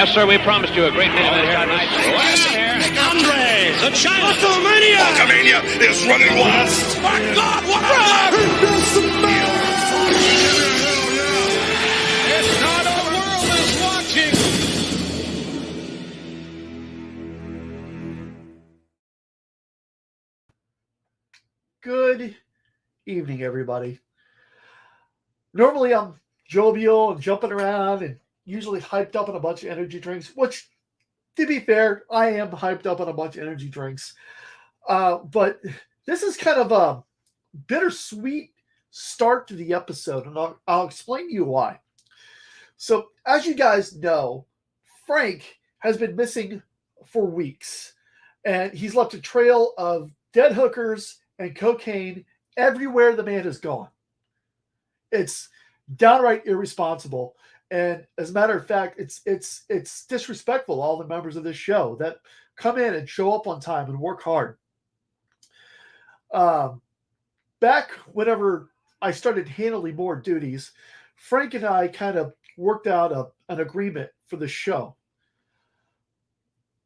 Yes, sir, we promised you a great many minutes tonight. Andre, the China WrestleMania! Hulkamania is running wild. My God, what a It's not our world is watching. Good evening, everybody. Normally I'm jovial and jumping around and usually hyped up on a bunch of energy drinks, which, to be fair, I am hyped up on a bunch of energy drinks. But this is kind of a bittersweet start to the episode, and I'll explain to you why. So, as you guys know, Frank has been missing for weeks, and he's left a trail of dead hookers and cocaine everywhere the man has gone. It's downright irresponsible. And as a matter of fact, it's disrespectful to all the members of this show that come in and show up on time and work hard. Back whenever I started handling more duties, Frank and I kind of worked out an agreement for the show.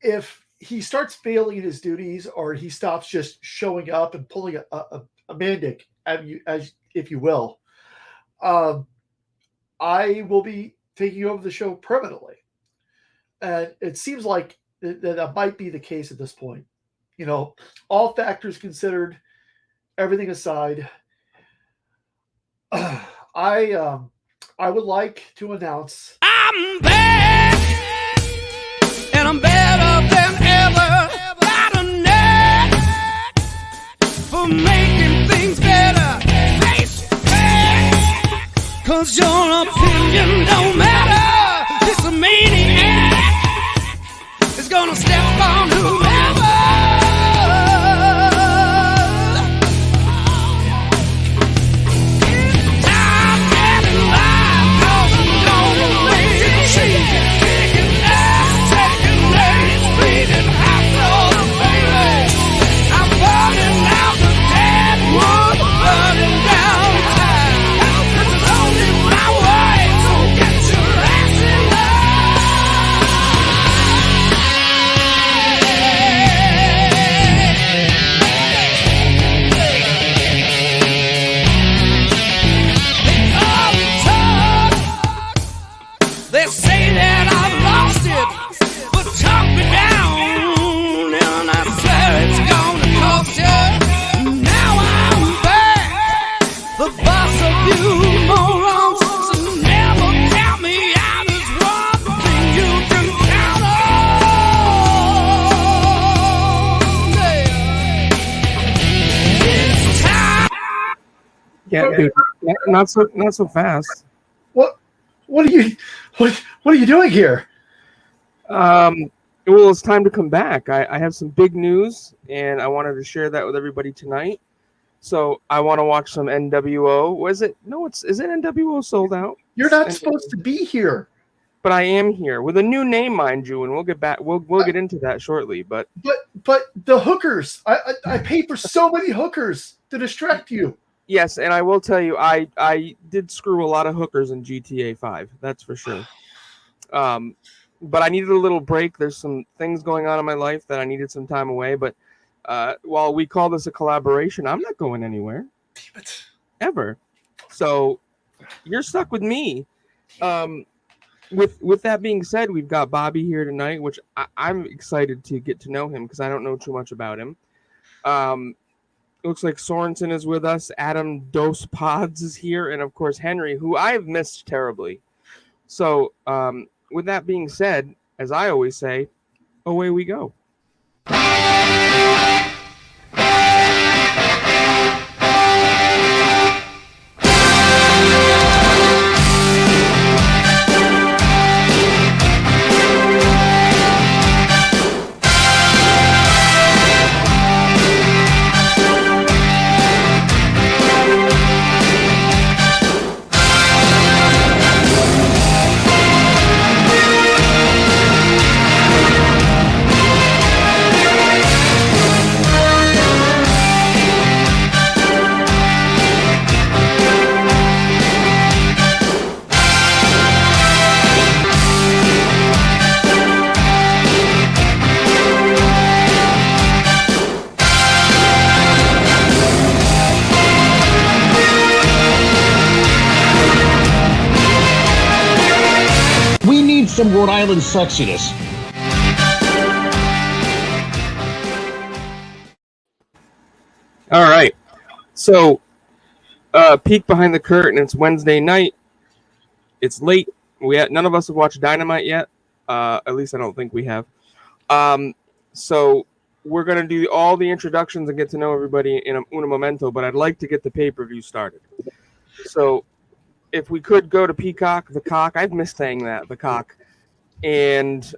If he starts failing in his duties, or he stops just showing up and pulling a mandic at you, as if you will, I will be taking over the show permanently. And it seems like that might be the case at this point. You know, all factors considered, everything aside, I would like to announce I'm back, and I'm better than ever. Got a knack for making things better. Face back, 'cause your opinion don't matter. This a maniac is gonna step on whoever. Yeah, dude, not so fast. what are you doing here? Well, it's time to come back. I have some big news, and I wanted to share that with everybody tonight. So I want to watch some nWo. Was it? No, is it nWo sold out? You're not supposed to be here. But I am here with a new name, mind you, and we'll get back. We'll get into that shortly. But the hookers. I paid for so many hookers to distract you. Yes, and I will tell you, I did screw a lot of hookers in GTA 5. That's for sure. But I needed a little break. There's some things going on in my life that I needed some time away. But while we call this a collaboration, I'm not going anywhere. Damn it. Ever. So you're stuck with me. With that being said, we've got Bobby here tonight, which I'm excited to get to know him because I don't know too much about him. It looks like Sorensen is with us. Adam Dos Pods is here. And, of course, Henry, who I have missed terribly. So with that being said, as I always say, away we go. some Rhode Island sexiness. All right. So, peek behind the curtain. It's Wednesday night. It's late. None of us have watched Dynamite yet. At least I don't think we have. So we're going to do all the introductions and get to know everybody in un momento, but I'd like to get the pay-per-view started. So if we could go to Peacock, the cock, I've missed saying that, the cock, and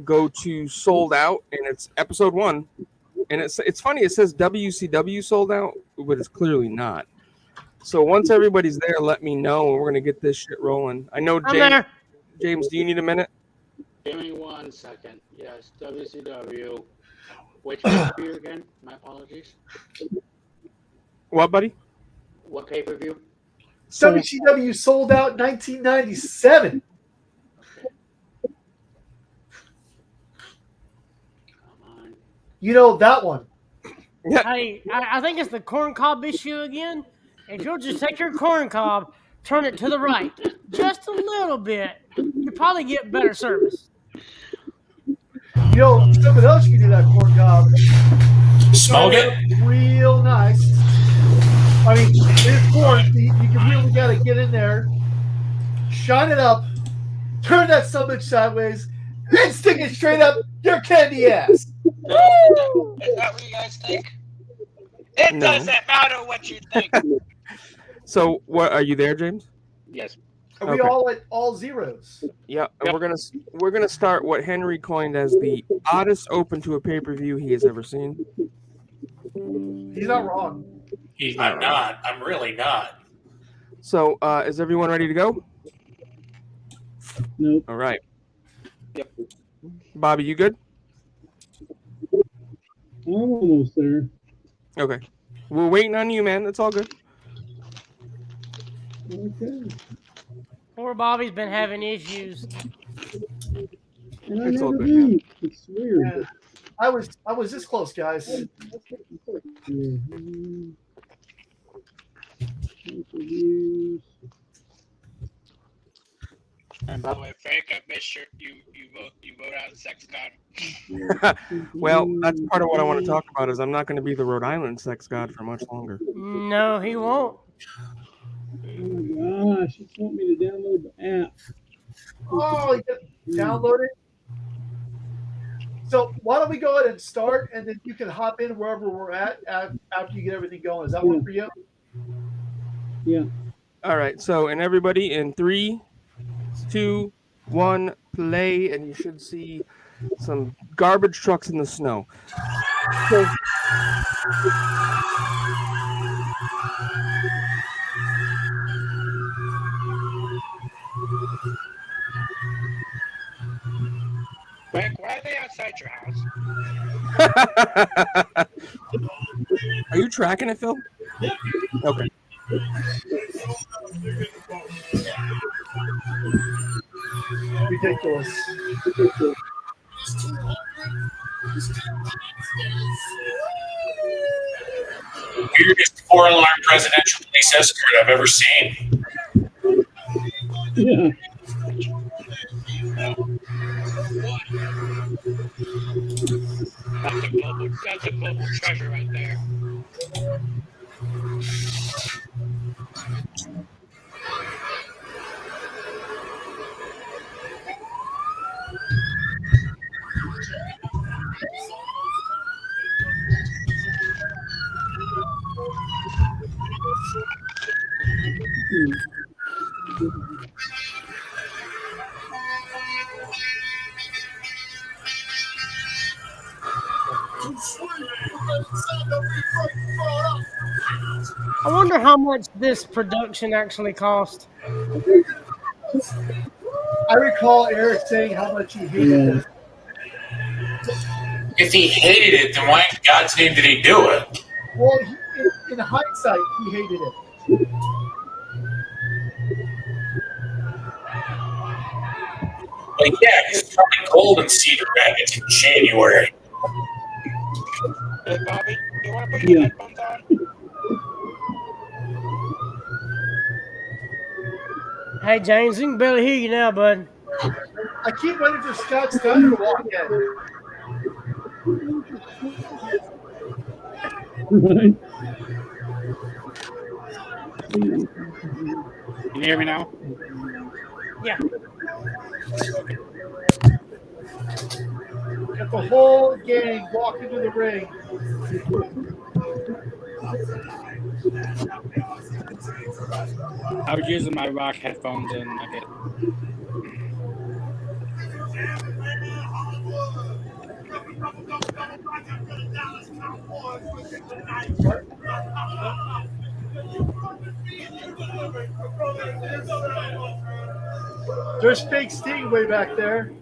go to Sold Out, and it's episode 1. And it's funny, it says WCW Sold Out, but it's clearly not. So once everybody's there, let me know, and we're going to get this shit rolling. I know, James, do you need a minute? Give me 1 second. Yes, WCW. Which pay-per-view again? My apologies. What, buddy? What pay-per-view? WCW Sold Out 1997. Come on. You know that one. Yeah. Hey, I think it's the corn cob issue again. If you'll just take your corn cob, turn it to the right, just a little bit, you probably get better service. You know, something else you can do that corn cob. Smoke it. Real nice. I mean, it's corn, so you can really got to get in there, shine it up, turn that summit sideways, and stick it straight up your candy ass. Is that what you guys think? It No. doesn't matter what you think. So, what are you there, James? Yes. Are we Okay. all at all zeros? Yeah, and we're gonna start what Henry coined as the oddest open to a pay-per-view he has ever seen. He's not wrong. I'm not. I'm really not. So, is everyone ready to go? Nope. All right. Yep. Bobby, you good? I'm almost there. Okay. We're waiting on you, man. That's all good. Okay. Poor Bobby's been having issues. And I It's all never good, do. It's weird. Yeah. I was this close, guys. Yeah. Interviews. And by the way, Frank, I made sure you vote out sex god. Well, that's part of what I want to talk about. Is I'm not going to be the Rhode Island sex god for much longer. No, he won't. Oh gosh, it's want me to download the app. Oh, you got download it. So why don't we go ahead and start, and then you can hop in wherever we're at after you get everything going. Does that work for you? Yeah. All right. So, and everybody in 3, 2, 1, play, and you should see some garbage trucks in the snow. So, Frank, why are they outside your house? are you tracking it, Phil? Okay. Ridiculous. Weirdest 4-alarm presidential police escort I've ever seen. Yeah. That's a global treasure right there. I wonder how much this production actually cost. I recall Eric saying how much he hated this. If he hated it, then why in God's name did he do it? Well, in hindsight, he hated it. Like, yeah, it's probably cold in Cedar Rapids in January. Hey, Bobby, you want to put your headphones on? Hey, James, we can barely hear you now, bud. I keep waiting for Scott Steiner to walk in. Right. Can you hear me now? Yeah. Got the whole gang walking to the ring. I was using my rock headphones and I get. There's fake Sting way back there.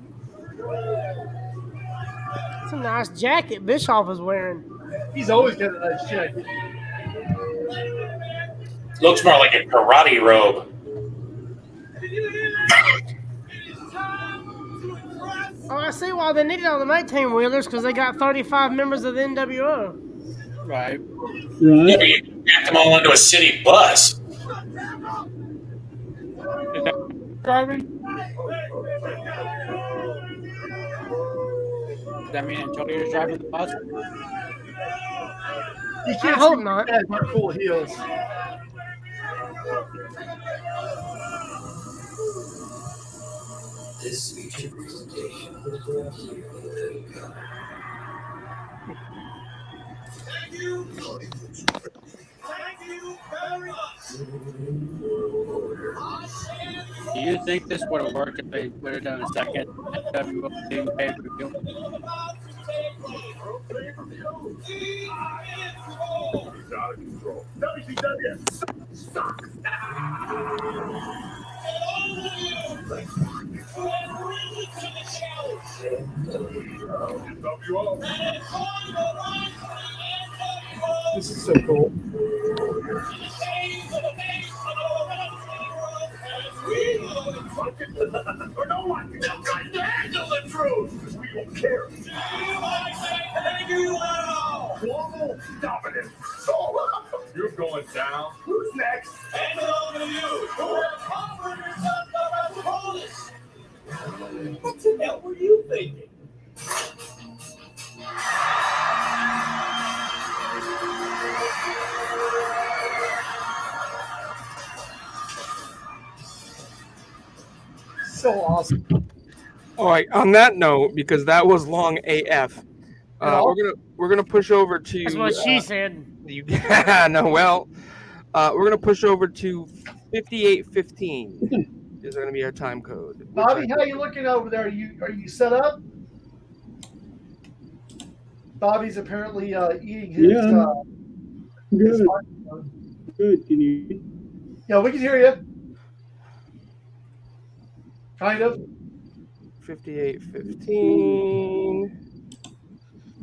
It's a nice jacket Bischoff is wearing. He's always got a nice jacket. Looks more like a karate robe. Oh, I see why they needed all the 19 wheelers because they got 35 members of the nWo. Right. Yeah, but you packed them all into a city bus. Is that driving? Does that mean Antonio's driving the bus? You I can't hope see not. guys wear cool heels. This feature presentation was brought to you by the Thank you. Thank you very much. Do you think this would have worked if they would have done a second nWo pay-per-view? Out of control. WCW sucks. This is so cool. No one can handle the truth. We don't care. Thank you all. Global dominance. So, you're going down. Who's next? Hand it over to you. Who have conquered the Polish? What the hell were you thinking? So awesome. All right. On that note, because that was long AF, we're gonna push over to. That's what she said. No, well, we're gonna push over to 58:15. Is going to be our time code. Bobby, how are you looking over there? Are you set up? Bobby's apparently eating his. Yeah. Good. His Good. Can you? Yeah, we can hear you. Kind of. 58:15,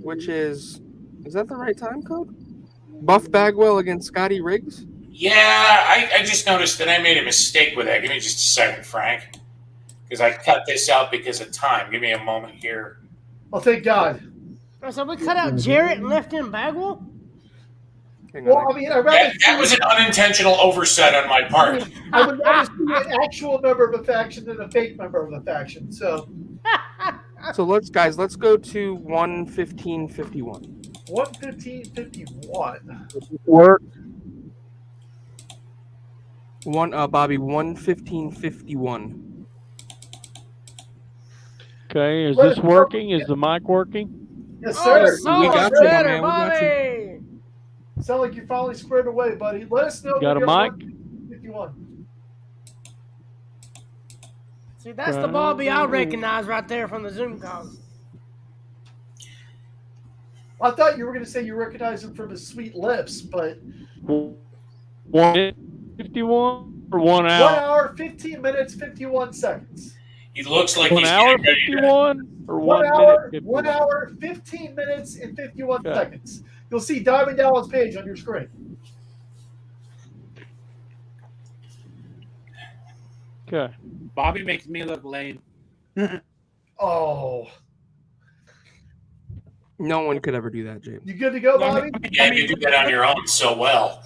which is that the right time code? Buff Bagwell against Scotty Riggs? Yeah, I just noticed that I made a mistake with that. Give me just a second, Frank. Because I cut this out because of time. Give me a moment here. Oh, thank God. So we cut out Jarrett and left in Bagwell? Well, I mean, that was an unintentional oversight on my part. I would rather see an actual member of a faction than a fake member of a faction. So let's go to 1:15:51. 1:15:51. Work. Bobby, 1:15:51. Okay, is this working? Is the mic working? Yes, sir. Oh, so We got much you, better, man. We got Bobby. Sound like you're finally squared away, buddy. Let us know. Got a when you're mic? 51. See, that's the Bobby I recognize right there from the Zoom call. I thought you were going to say you recognize him from his sweet lips, but 1:51 or 1 hour? 1 hour, 15 minutes, 51 seconds. He looks like 1 he's hour getting ready to. 51 or 1 1 minute hour, 51? 1 hour, 15 minutes, and 51 Okay. seconds. You'll see Diamond Dallas Page on your screen. Okay. Bobby makes me look lame. Oh, No one could ever do that, James. you good to go, Bobby? Yeah, you do that on your own so well.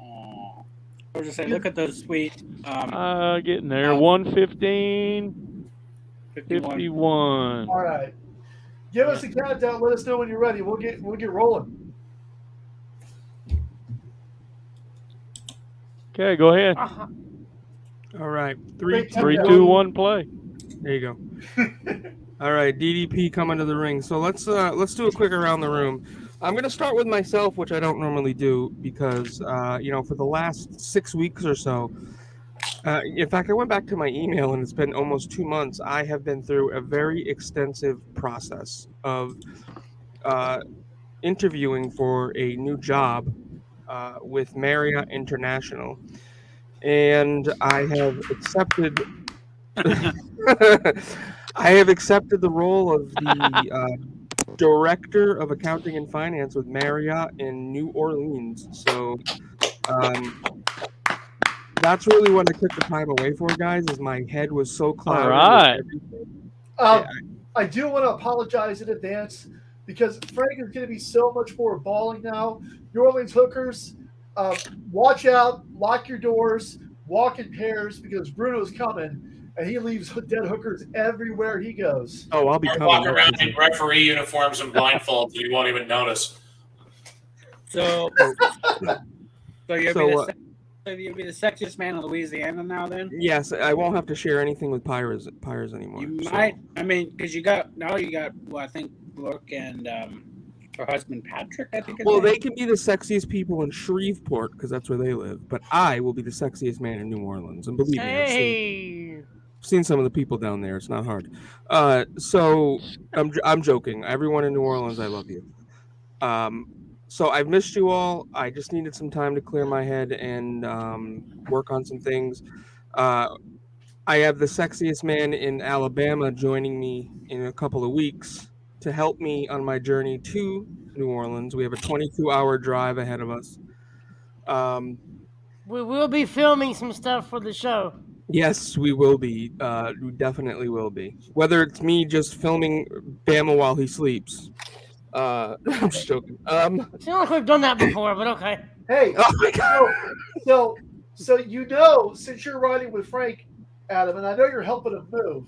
I was just saying, look at those sweet. Getting there. 1:15. 51. All right. Give us a countdown. Let us know when you're ready. We'll get rolling. Okay, go ahead. All right. Great 3, countdown. 2, 1, play. There you go. All right, DDP coming to the ring. So let's do a quick around the room. I'm gonna start with myself, which I don't normally do because for the last 6 weeks or so, in fact, I went back to my email and it's been almost 2 months. I have been through a very extensive process of interviewing for a new job with Marriott International, and I have accepted. I have accepted the role of the director of accounting and finance with Marriott in New Orleans. So that's really what I took the time away for, guys. Is my head was so clouded right. with everything. I do want to apologize in advance because Frank is going to be so much more balling now. New Orleans hookers, watch out, lock your doors, walk in pairs because Bruno's coming. And he leaves dead hookers everywhere he goes. Oh, I'll be I coming. walk around in referee uniforms and blindfolds, and you won't even notice. So you'll be the sexiest man in Louisiana now. Then yes, I won't have to share anything with Pyres anymore. You might. I mean, because you got well, I think Brooke and her husband Patrick. I think. Well, they can be the sexiest people in Shreveport because that's where they live, but I will be the sexiest man in New Orleans, and believe me, I've seen some of the people down there. It's not hard. So I'm joking. Everyone in New Orleans, I love you. So I've missed you all. I just needed some time to clear my head and work on some things. I have the sexiest man in Alabama joining me in a couple of weeks to help me on my journey to New Orleans. We have a 22-hour drive ahead of us. We will be filming some stuff for the show. Yes, we will be. We definitely will be. Whether it's me just filming Bama while he sleeps. I'm just joking. It's not like we've done that before, but okay. Hey, oh my God. So since you're riding with Frank, Adam, and I know you're helping him move,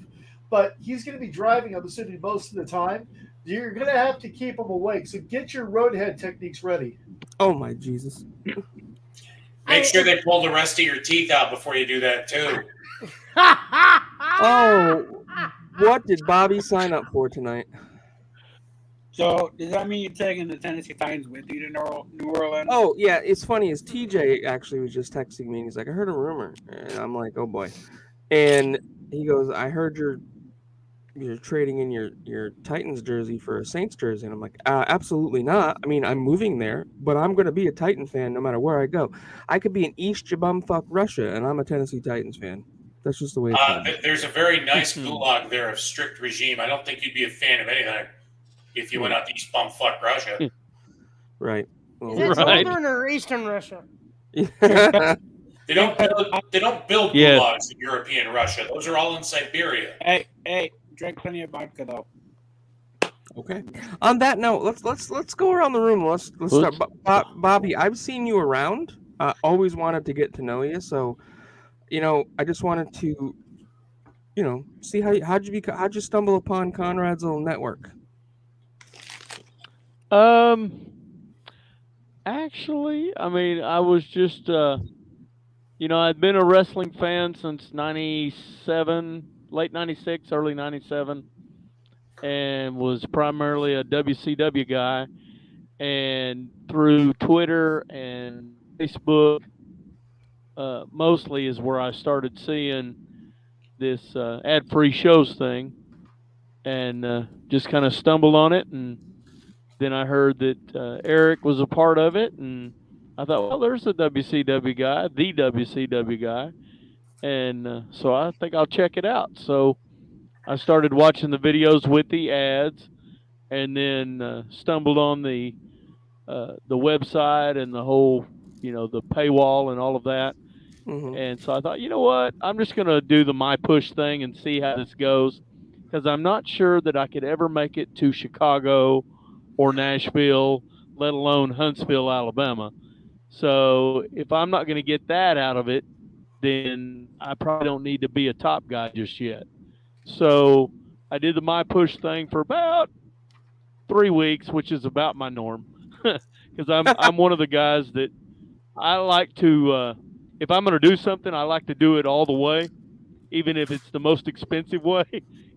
but he's going to be driving, I'm assuming, most of the time. You're going to have to keep him awake. So get your roadhead techniques ready. Oh, my Jesus. Make sure they pull the rest of your teeth out before you do that, too. Oh, what did Bobby sign up for tonight? So does that mean you're taking the Tennessee Titans with you to New Orleans? Oh, yeah. It's funny. Is TJ actually was just texting me. And he's like, I heard a rumor. And I'm like, oh, boy. And he goes, I heard you're trading in your Titans jersey for a Saints jersey. And I'm like, absolutely not. I mean, I'm moving there, but I'm going to be a Titan fan no matter where I go. I could be in East Jabumfuck, Russia, and I'm a Tennessee Titans fan. That's just the way it's There's a very nice gulag there of strict regime. I don't think you'd be a fan of anything if you went out to East Bumfuck, Russia. Right. Well, is that Northern or Eastern Russia? They don't build gulags in European Russia. Those are all in Siberia. Hey, drink plenty of vodka though. Okay. On that note, let's go around the room. Let's start. Bobby, I've seen you around. Always wanted to get to know you, so I just wanted to, see how'd you stumble upon Conrad's little network? Actually, I mean, I was just, I'd been a wrestling fan since '97, late '96, early '97, and was primarily a WCW guy. And through Twitter and Facebook, mostly is where I started seeing this ad-free shows thing, and just kind of stumbled on it. And then I heard that Eric was a part of it, and I thought, well, there's the WCW guy, and so I think I'll check it out. So I started watching the videos with the ads, and then stumbled on the website and the whole, the paywall and all of that. Mm-hmm. And so I thought, you know what, I'm just going to do the My Push thing and see how this goes, because I'm not sure that I could ever make it to Chicago or Nashville, let alone Huntsville, Alabama. So if I'm not going to get that out of it, then I probably don't need to be a top guy just yet. So I did the My Push thing for about 3 weeks, which is about my norm, because I'm one of the guys that I like to. If I'm going to do something, I like to do it all the way, even if it's the most expensive way.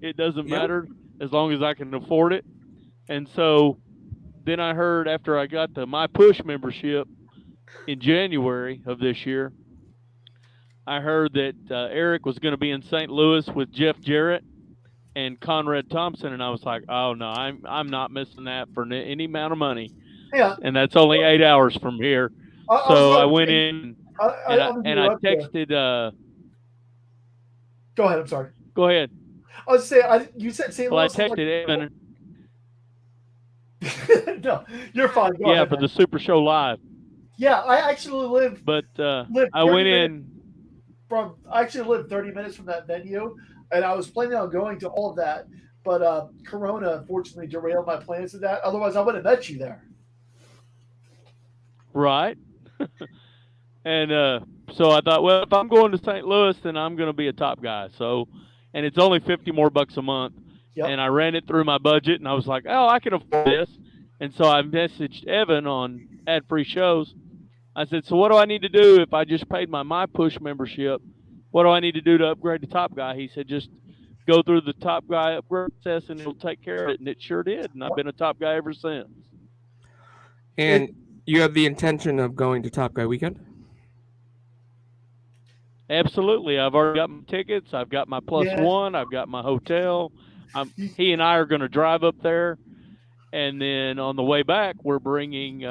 It doesn't Yep. matter as long as I can afford it. And so then I heard after I got the My Push membership in January of this year, I heard that Eric was going to be in St. Louis with Jeff Jarrett and Conrad Thompson, and I was like, "Oh no, I'm not missing that for any amount of money." Yeah. And that's only 8 hours from here. So I went in and I texted. Go ahead. I'm sorry. Go ahead. I was saying, you said St. Well, I Louis. texted Evan. No, you're fine. Go ahead, for man. the Super Show Live. Yeah, I actually live. But I went in. I actually live 30 minutes from that venue, and I was planning on going to all of that, but Corona unfortunately derailed my plans to that. Otherwise, I would have met you there. Right. And so I thought, well, if I'm going to St. Louis, then I'm going to be a top guy. So, and it's only $50 more a month. Yep. And I ran it through my budget, and I was like, oh, I can afford this. And so I messaged Evan on Ad Free Shows. I said, so what do I need to do if I just paid my Push membership? What do I need to do to upgrade to top guy? He said, just go through the top guy upgrade process, and it'll take care of it. And it sure did. And I've been a top guy ever since. And you have the intention of going to Top Guy Weekend? Absolutely. I've already got my tickets. I've got my +1. I've got my hotel. He and I are going to drive up there. And then on the way back, we're bringing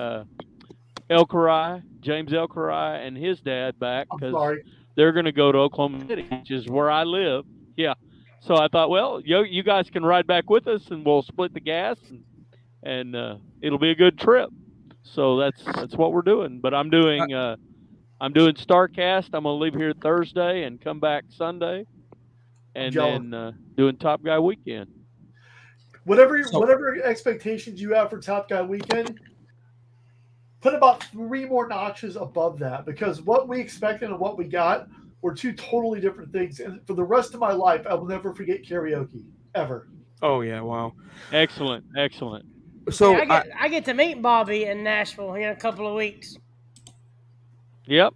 Elkouri, James Elkouri, and his dad back because they're going to go to Oklahoma City, which is where I live. Yeah. So I thought, well, you guys can ride back with us, and we'll split the gas, and it'll be a good trip. So that's what we're doing. But I'm doing StarCast. I'm gonna leave here Thursday and come back Sunday, and then doing Top Guy Weekend. Whatever expectations you have for Top Guy Weekend, put about 3 more notches above that, because what we expected and what we got were 2 totally different things. And for the rest of my life, I will never forget karaoke ever. Oh yeah, wow, excellent. So I get to meet Bobby in Nashville in a couple of weeks. Yep.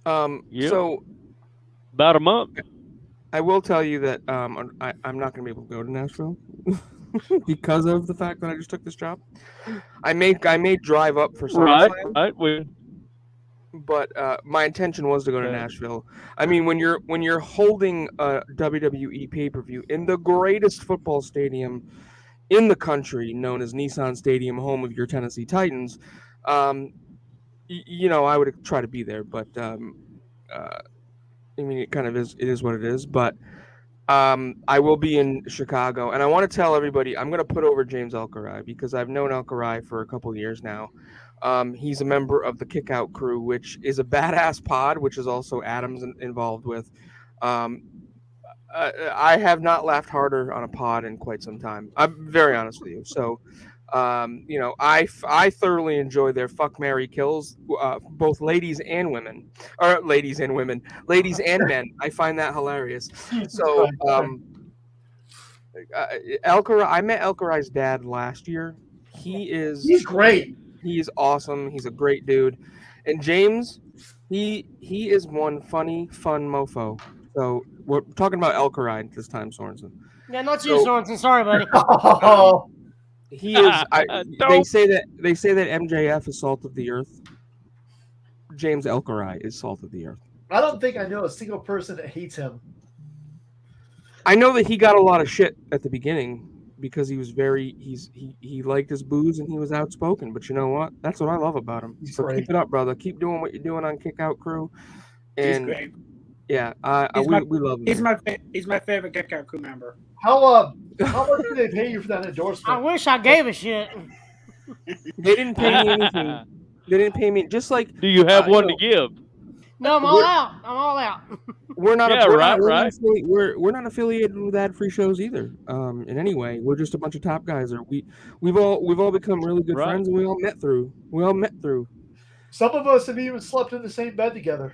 So about a month. I will tell you that I'm not going to be able to go to Nashville because of the fact that I just took this job. I may drive up for SummerSlam. Right. But my intention was to go to Nashville. I mean, when you're holding a WWE pay-per-view in the greatest football stadium in the country, known as Nissan Stadium, home of your Tennessee Titans, you know, I would try to be there, but I mean, it kind of is. It is what it is. But I will be in Chicago, and I want to tell everybody I'm going to put over James Elkouri because I've known Elkouri for a couple of years now. He's a member of the Kickout Crew, which is a badass pod, which is also Adam's involved with. I have not laughed harder on a pod in quite some time. I'm very honest with you. So, you know, I thoroughly enjoy their fuck, marry, kills, both ladies and women, or ladies and women, ladies and men. I find that hilarious. So, Elkouri, I met Elkouri's dad last year. He's great. He is awesome. He's a great dude. And James, he is one fun mofo. So we're talking about Elkouri this time, Sorensen. Yeah, not you, Sorensen. Sorry, buddy. He is. They say that MJF is salt of the earth. James Elkouri is salt of the earth. I don't think I know a single person that hates him. I know that he got a lot of shit at the beginning because he was he liked his booze and he was outspoken. But you know what? That's what I love about him. So keep it up, brother. Keep doing what you're doing on Kickout Crew. And he's great. Yeah, we love him. He's my favorite Kickout Crew member. How much do they pay you for that endorsement? I wish I gave a shit. They didn't pay me anything. They didn't pay me. Just like. Do you have one to give? No, I'm all out. We're not. Right. We're not affiliated with Ad Free Shows either. In any way, we're just a bunch of top guys. We've all become really good friends, and we all met through. Some of us have even slept in the same bed together.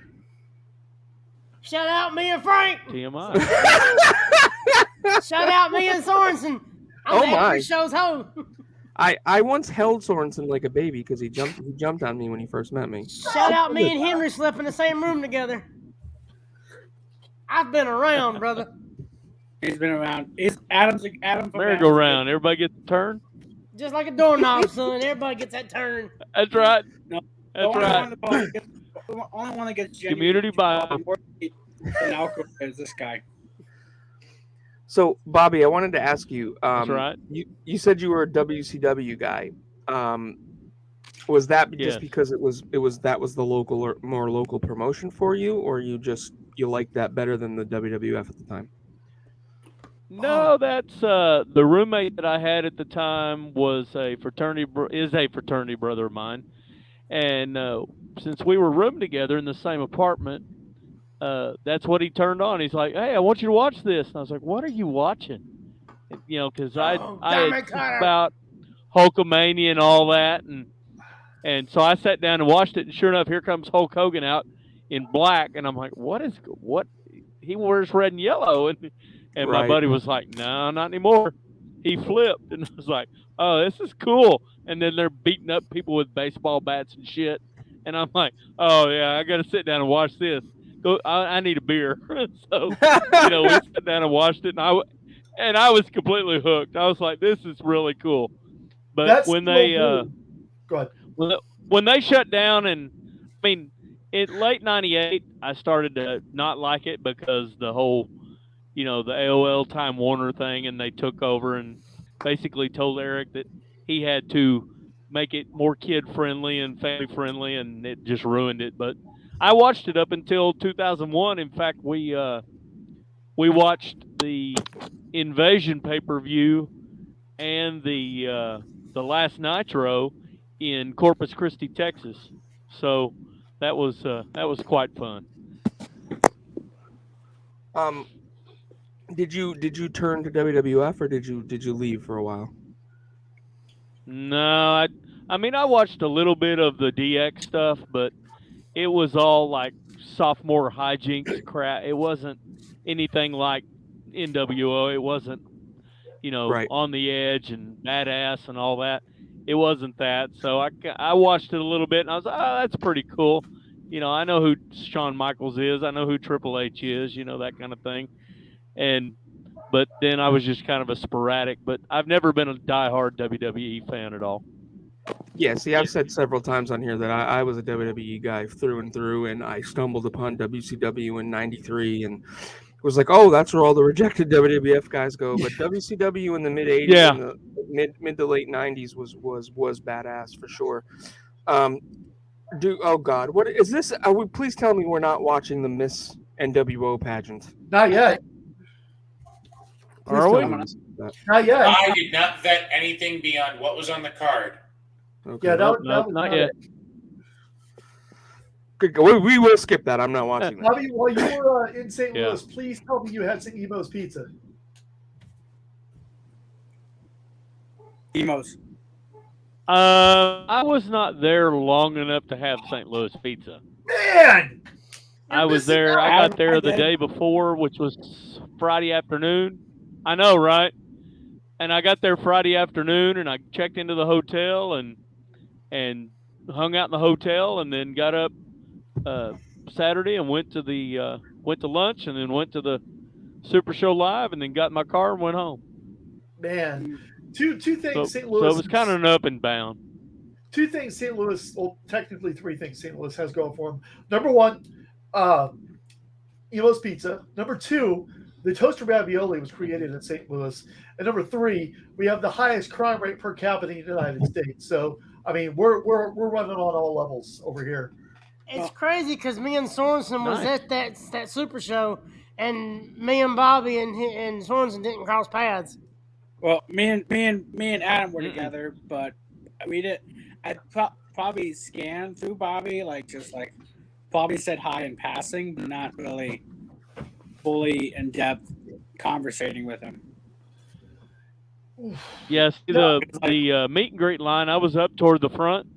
Shout out me and Frank. TMI. Shout out me and Sorensen. I'm Oh the my. every show's hoe. I once held Sorensen like a baby because he jumped on me when he first met me. Shout out me and Henry slept in the same room together. I've been around, brother. He's been around. Adam from Merry-go-round. Everybody gets a turn. Just like a doorknob, son. Everybody gets that turn. That's right. No, That's right. Only one that gets Community bio. Elkouri is this guy. So, Bobby, I wanted to ask you. That's right. You said you were a WCW guy. Was that Yes. just because it was the local or more local promotion for you, or you liked that better than the WWF at the time? No, that's the roommate that I had at the time was a fraternity brother of mine, and since we were rooming together in the same apartment, that's what he turned on. He's like, "Hey, I want you to watch this," and I was like, "What are you watching?" You know, because I had about Hulkamania and all that, and so I sat down and watched it, and sure enough, here comes Hulk Hogan out in black, and I'm like, what? He wears red and yellow, and my Right. buddy was like, no, not anymore. He flipped, and I was like, oh, this is cool. And then they're beating up people with baseball bats and shit, and I'm like, oh yeah, I got to sit down and watch this. I need a beer. So we sat down and watched it, and I was completely hooked. I was like, this is really cool. But That's when they go ahead. when they shut down, and I mean, in late '98, I started to not like it because the whole, the AOL Time Warner thing, and they took over and basically told Eric that he had to make it more kid friendly and family friendly, and it just ruined it. But I watched it up until 2001. In fact, we watched the Invasion pay-per-view and the last Nitro in Corpus Christi, Texas. So that was quite fun. Did you turn to WWF, or did you leave for a while? No, I mean I watched a little bit of the DX stuff, but it was all like sophomore hijinks crap. It wasn't anything like nWo. It wasn't Right. on the edge and badass and all that. It wasn't that. So I watched it a little bit, and I was like, oh, that's pretty cool. I know who Shawn Michaels is. I know who Triple H is, that kind of thing. But then I was just kind of a sporadic, but I've never been a diehard WWE fan at all. Yeah, see, I've said several times on here that I was a WWE guy through and through, and I stumbled upon WCW in '93 and was like, oh, that's where all the rejected WWF guys go. But WCW in the mid '80s, Yeah. and the mid to late '90s was badass for sure. Oh God, what is this? Please tell me we're not watching the Miss nWo pageant. Not yet. Please Are tell we? me this is that. Not yet. I did not vet anything beyond what was on the card. Okay. Yeah, that No, was not yet. it. Good. We will skip that. I'm not watching that. Bobby, while you were in St. Yeah. Louis, please tell me you had some Emo's pizza. Emos. I was not there long enough to have St. Louis pizza. Man! I was there. I got there the day before, which was Friday afternoon. I know, right? And I got there Friday afternoon, and I checked into the hotel and hung out in the hotel, and then got up Saturday and went to lunch, and then went to the Super Show Live, and then got in my car and went home. Man, two things So, St. Louis. so it was kind of an up and down. Two things St. Louis. Well, technically three things St. Louis has going for them. Number one, Emo's Pizza. Number two, the toaster ravioli was created in St. Louis. And number three, we have the highest crime rate per capita in the United States. So I mean, we're running on all levels over here. It's crazy because me and Sorensen was Nice. at that Super Show, and me and Bobby and Sorensen didn't cross paths. Well, me and Adam were together, but we did. I probably scanned through Bobby, Bobby said hi in passing, but not really fully in depth conversating with him. Yes, the meet and greet line. I was up toward the front,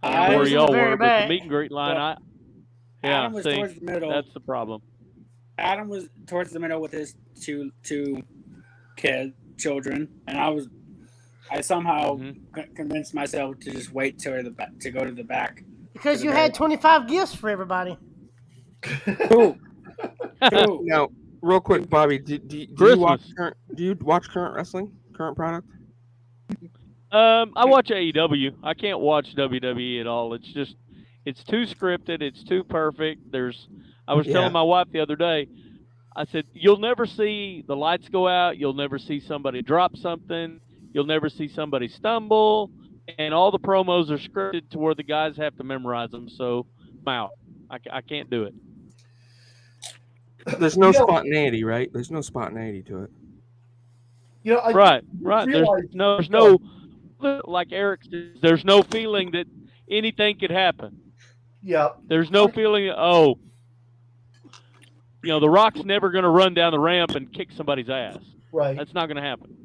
I where was in y'all the very were, but back. the meet and greet line. Well, Adam was towards the middle. That's the problem. Adam was towards the middle with his two children, and I somehow convinced myself to just wait to go to the back. Because you had 25 gifts for everybody. Cool. Now, real quick, Bobby, do you watch current wrestling, current product? I watch AEW. I can't watch WWE at all. It's too scripted. It's too perfect. I was telling my wife the other day, I said, you'll never see the lights go out. You'll never see somebody drop something. You'll never see somebody stumble. And all the promos are scripted to where the guys have to memorize them. So I'm out. I can't do it. There's no spontaneity, right? There's no spontaneity to it. Right. There's no, like Eric says, there's no feeling that anything could happen. Yeah. There's no feeling, The Rock's never going to run down the ramp and kick somebody's ass. Right. That's not going to happen.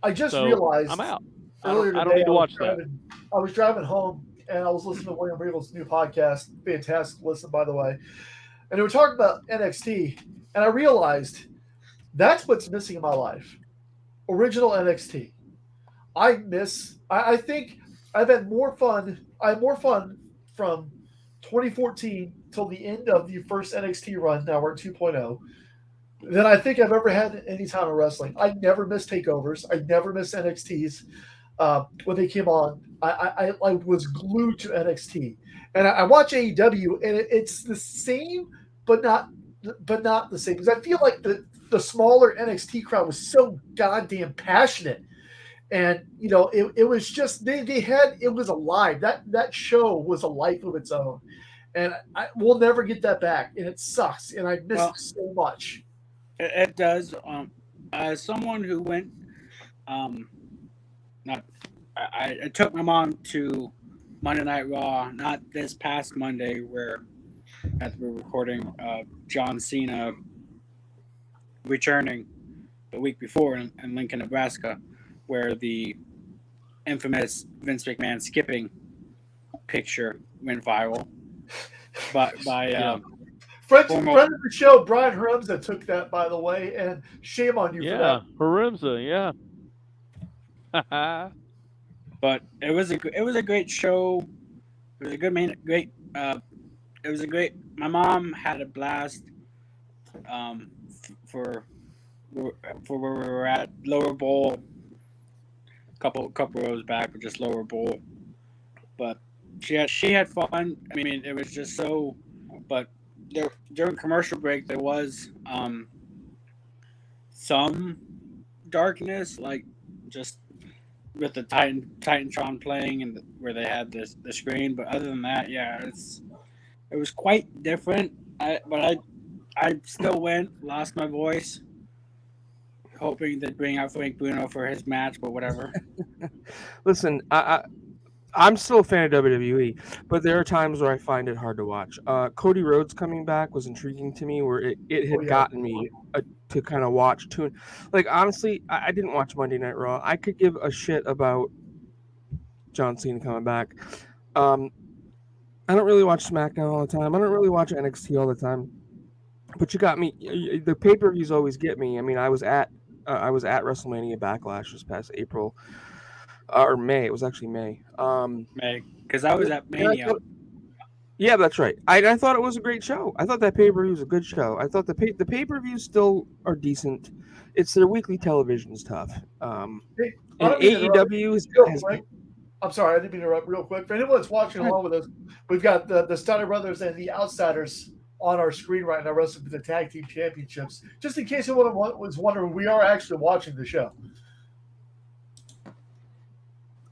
I just realized I'm out. Earlier today, I don't need to watch that. I was driving home and I was listening to William Regal's new podcast. Fantastic listen, by the way. And they were talking about NXT, and I realized that's what's missing in my life. Original NXT. I think I've had more fun. I had more fun from 2014 till the end of the first NXT run. Now we're at 2.0. Than I think I've ever had any time in wrestling. I never missed takeovers. I never missed NXTs. When they came on, I was glued to NXT, and I watch AEW, and it's the same, but not the same. Because I feel like the smaller NXT crowd was so goddamn passionate, and it was just they had it was alive. That show was a life of its own, and we'll never get that back, and it sucks, and I miss it so much. It does. As someone who went, I took my mom to Monday Night Raw, not this past Monday, as we're recording, John Cena returning the week before in Lincoln, Nebraska, where the infamous Vince McMahon skipping picture went viral. But by friend of the show, Brian Haremza took that, by the way, and shame on you for that. Yeah, Haremza, yeah. But it was a great show. It was a good it was a great. My mom had a blast. For where we were at Lower Bowl, couple rows back, but just Lower Bowl. But she had fun. I mean, it was just so. But during commercial break, there was some darkness, like just with the Titantron playing and where they had the screen. But other than that, yeah, it was quite different. But I still lost my voice, hoping they'd bring out Frank Bruno for his match, but whatever. Listen, I'm still a fan of WWE, but there are times where I find it hard to watch. Cody Rhodes coming back was intriguing to me, where it had gotten me to kind of watch too. Like, honestly, I didn't watch Monday Night Raw. I could give a shit about John Cena coming back. I don't really watch SmackDown all the time. I don't really watch NXT all the time. But you got me. The pay-per-views always get me. I mean, I was at WrestleMania Backlash this past April. Or May. It was actually May. May, because I was at Mania. Yeah, that's right. I thought it was a great show. I thought that pay-per-view was a good show. I thought the pay-per-views still are decent. It's their weekly television's tough. And AEW has. I'm sorry, I didn't mean to interrupt real quick. For anyone that's watching along with us, we've got the Steiner Brothers and the Outsiders on our screen right now, wrestling for the Tag Team Championships. Just in case anyone was wondering, we are actually watching the show.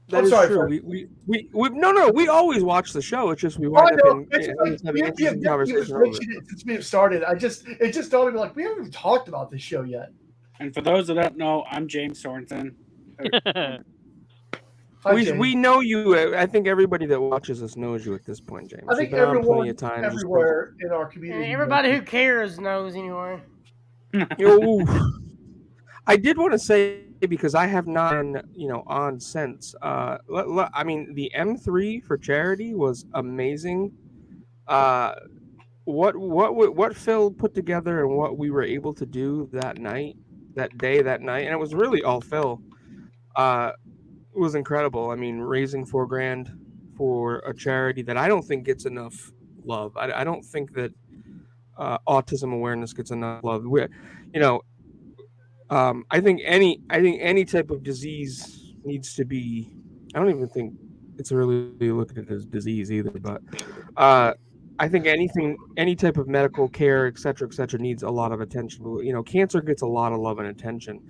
That is true. We always watch the show. It's just we wind up having an interesting conversation over it. Since we have started, it just dawned on me, like, we haven't even talked about this show yet. And for those that don't know, I'm James Sorensen. We know you. I think everybody that watches us knows you at this point, James. I think everyone everywhere in our community. And everybody who cares knows anyway. I did want to say, because I have not been, on since. I mean, the M3 for charity was amazing. what Phil put together and what we were able to do that night, that night, and it was really all Phil. It was incredible. I mean, raising $4,000 for a charity that I don't think gets enough love. I don't think that autism awareness gets enough love. You know, I think any type of disease needs to be. I don't even think it's really looking at it as disease either, but I think any type of medical care, et cetera, needs a lot of attention. You know, cancer gets a lot of love and attention,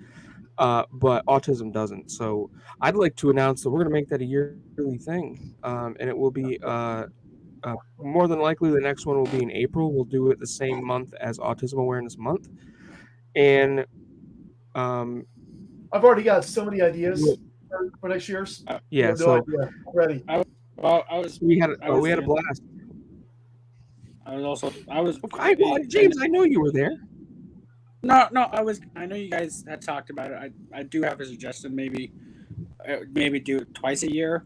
but autism doesn't. So I'd like to announce that we're going to make that a yearly thing, and it will be more than likely the next one will be in April. We'll do it the same month as Autism Awareness Month, and I've already got so many ideas for next year's. Yeah, no idea. I'm ready. We had a blast. James, I know you were there. No, I know you guys had talked about it. I do have a suggestion. Maybe do it twice a year.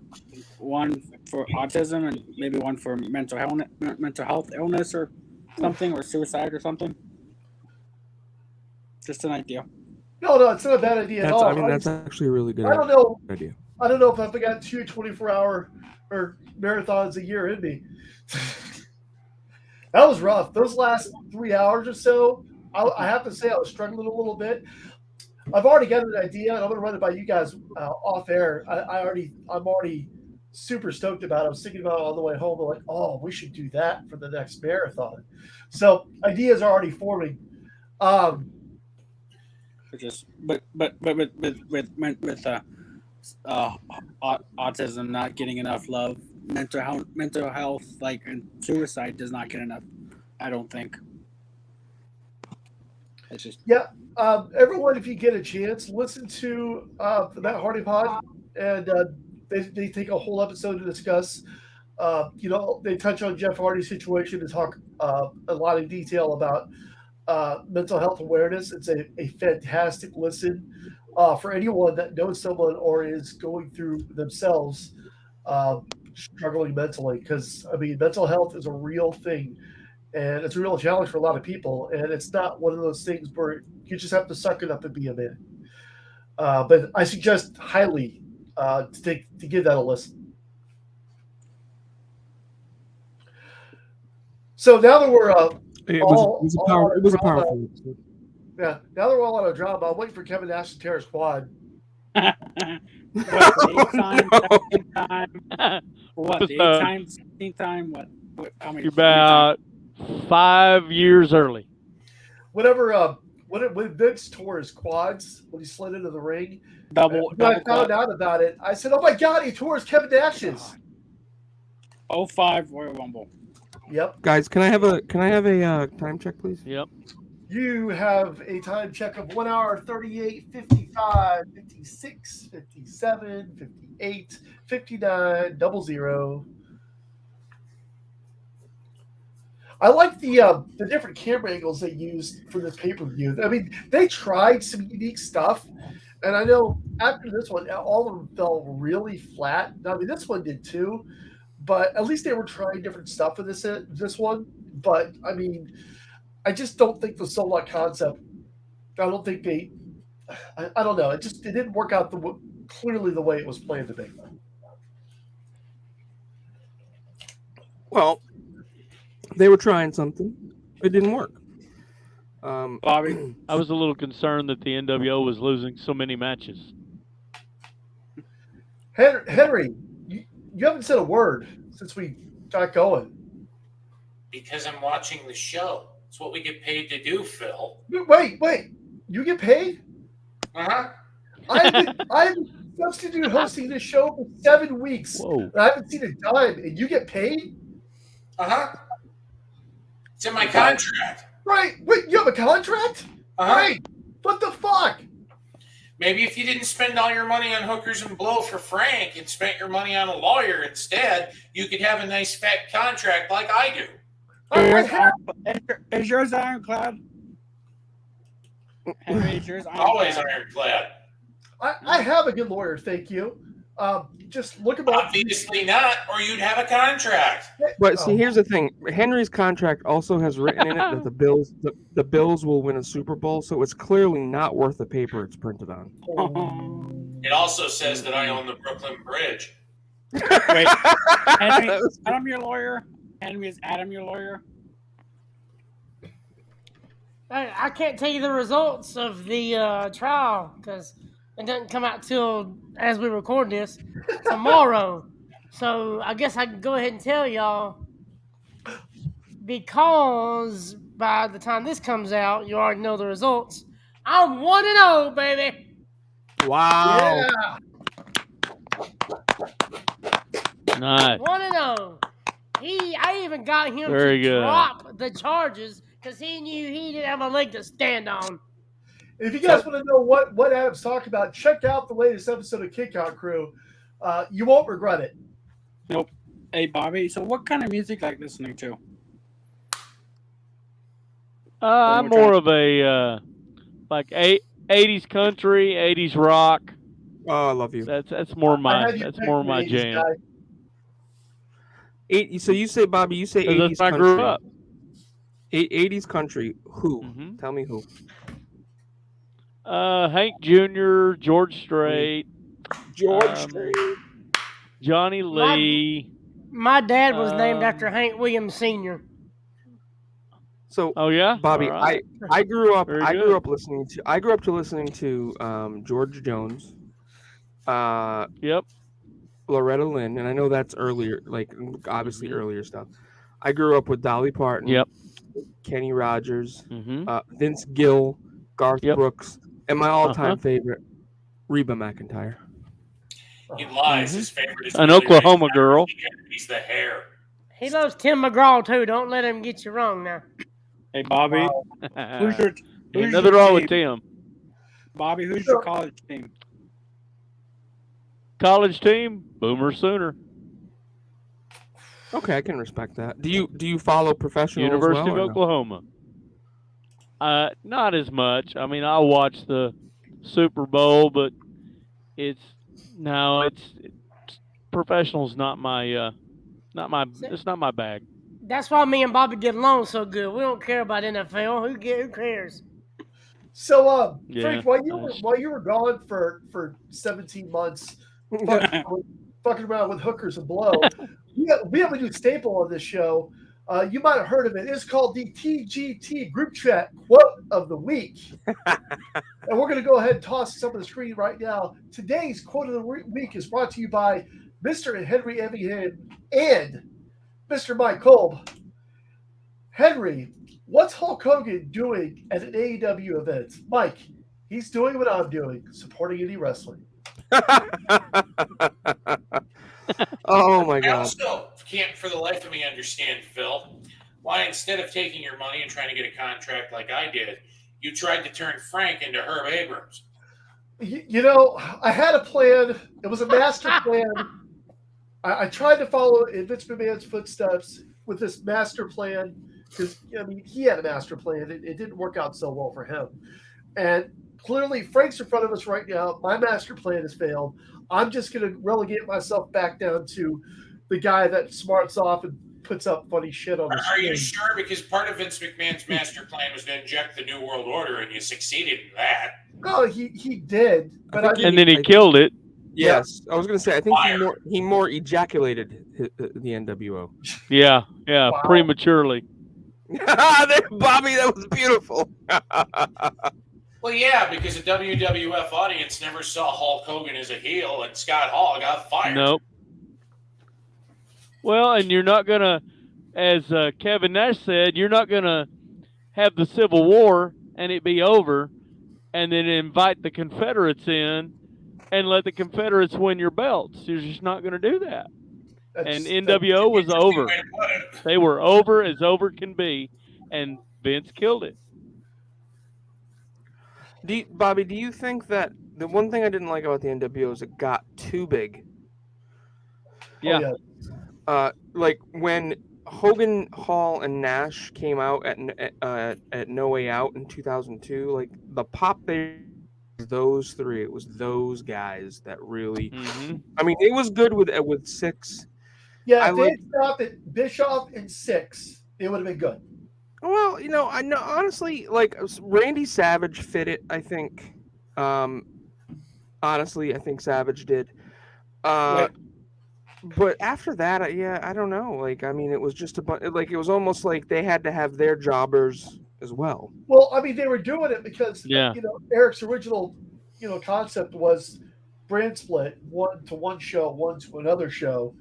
One for autism and maybe one for mental health illness or something, or suicide or something. Just an idea. No, it's not a bad idea at all. I mean, that's actually a really good I don't know. idea. I don't know if I've got 2 24-hour or marathons a year in me. That was rough. Those last 3 hours or so, I have to say I was struggling a little bit. I've already got an idea, and I'm going to run it by you guys off air. I'm already super stoked about it. I was thinking about it on the way home. I'm like, oh, we should do that for the next marathon. So ideas are already forming. But with autism not getting enough love, mental health, like, and suicide does not get enough. I don't think. It's just everyone, if you get a chance, listen to the Matt Hardy pod, and they take a whole episode to discuss. They touch on Jeff Hardy's situation and talk a lot of detail about mental health awareness. It's a fantastic listen for anyone that knows someone or is going through themselves struggling mentally, because I mean, mental health is a real thing, and it's a real challenge for a lot of people, and it's not one of those things where you just have to suck it up and be a man. But I suggest highly to give that a listen. So now that we're it was a powerful episode. Yeah, now that we're all on a drama, I'm waiting for Kevin Nash to tear his quad. What, the 8 time? What? How many? You're about 5 years early. Whenever when Vince tore his quads when he slid into the ring, when I found out about it, I said, "Oh my God, he tore his Kevin Nash's." 05 Royal Rumble. Yep. Guys, can I have a time check, please? Yep. You have a time check of 1 hour, 38, 55, 56, 57, 58, 59, 00. I like the different camera angles they used for this pay-per-view. I mean, they tried some unique stuff, and I know after this one, all of them fell really flat. I mean, this one did too, but at least they were trying different stuff for this one. But I mean, I just don't think the solo concept. I don't think they. I don't know. It didn't work out clearly the way it was planned to be. Well, they were trying something. It didn't work. Bobby, I was a little concerned that the nWo was losing so many matches. Henry, you haven't said a word since we got going. Because I'm watching the show. It's what we get paid to do, Phil. Wait. You get paid? Uh-huh. I've been substitute hosting this show for 7 weeks. Whoa. And I haven't seen a dime, and you get paid? Uh-huh. It's in my contract. Right. Wait, you have a contract? Uh-huh. Right. What the fuck? Maybe if you didn't spend all your money on hookers and blow for Frank and spent your money on a lawyer instead, you could have a nice fat contract like I do. Is yours ironclad? Henry, is yours ironclad? Always ironclad. I have a good lawyer, thank you. Just look about. Obviously not, or you'd have a contract. But see, here's the thing: Henry's contract also has written in it that the Bills will win a Super Bowl, so it's clearly not worth the paper it's printed on. It also says that I own the Brooklyn Bridge. Wait, Henry, Adam, your lawyer? Henry, is Adam your lawyer? I can't tell you the results of the trial because it doesn't come out till as we record this tomorrow. So I guess I can go ahead and tell y'all because by the time this comes out, you already know the results. I'm 1-0, baby. Wow. Yeah. Nice. 1-0. I even got him Very to good. drop the charges because he knew he didn't have a leg to stand on. If you guys want to know what Adam's talking about, check out the latest episode of Kick Out Crew. You won't regret it. Nope. Hey, Bobby, so what kind of music like listening to? I'm more of a like 80s country, 80s rock. Oh, I love you. That's more my jam. So you say, Bobby, you say 80s That's I country. grew up. 80s country. Who? Mm-hmm. Tell me who. Hank Jr., George Strait, Strait, Johnny Lee. My dad was named after Hank Williams Sr. So, oh yeah, Bobby, right. I grew up. Very I good. grew up listening to. I grew up to listening to George Jones. Yep. Loretta Lynn, and I know that's earlier, like obviously earlier stuff. I grew up with Dolly Parton. Yep. Kenny Rogers, Mm-hmm. Vince Gill, Garth Yep. Brooks, and my all-time favorite, Reba McEntire. He lies. His favorite is An Billy Oklahoma Ray girl. He's the hair. He loves Tim McGraw too. Don't let him get you wrong now. Hey, Bobby, who's your nothing wrong with Tim. Bobby, who's your college team? College team, Boomer Sooner. Okay, I can respect that. Do you follow professional University as well, of Oklahoma. Not as much. I mean, I watch the Super Bowl, but it's professional's not my it's not my bag. That's why me and Bobby get along so good. We don't care about NFL. Who cares? So, Yeah, Frank, while you were gone for 17 months, fucking around with hookers and blow, we have a new staple on this show. You might have heard of it. It's called the TGT Group Chat Quote of the Week. And we're going to go ahead and toss some of the screen right now. Today's Quote of the Week is brought to you by Mr. Henry Evingham and Mr. Mike Kolb. Henry, what's Hulk Hogan doing at an AEW event? Mike, he's doing what I'm doing, supporting indie wrestling. Oh my I God! also can't for the life of me understand, Phil, why instead of taking your money and trying to get a contract like I did, you tried to turn Frank into Herb Abrams. You know, I had a plan. It was a master plan. I tried to follow in Vince McMahon's footsteps with this master plan because, I mean, he had a master plan. It didn't work out so well for him. And clearly, Frank's in front of us right now. My master plan has failed. I'm just going to relegate myself back down to the guy that smarts off and puts up funny shit on the screen. Are you sure? Because part of Vince McMahon's master plan was to inject the New World Order, and you succeeded in that. Oh, he did. But And then he killed it. Yes, I was going to say. I think he more ejaculated the NWO. Yeah, Wow. prematurely. Bobby, that was beautiful. Well, yeah, because the WWF audience never saw Hulk Hogan as a heel, and Scott Hall got fired. Nope. Well, and you're not going to, as Kevin Nash said, you're not going to have the Civil War and it be over and then invite the Confederates in and let the Confederates win your belts. You're just not going to do that. And NWO was over. They were over as over can be, and Vince killed it. Bobby, do you think that the one thing I didn't like about the NWO is it got too big? Yeah. Like when Hogan, Hall, and Nash came out at No Way Out in 2002, like the pop they those three. It was those guys that really. Mm-hmm. I mean, it was good with Six. Yeah, I if they like. had stopped at Bischoff and 6, it would have been good. Well, I know honestly, like Randy Savage fit it. I think. Honestly, I think Savage did. Wait, But after that, I don't know. Like, I mean, it was just a bunch. Like, it was almost like they had to have their jobbers as well. Well, I mean, they were doing it because Yeah. Eric's original concept was brand split, one to one show, one to another show.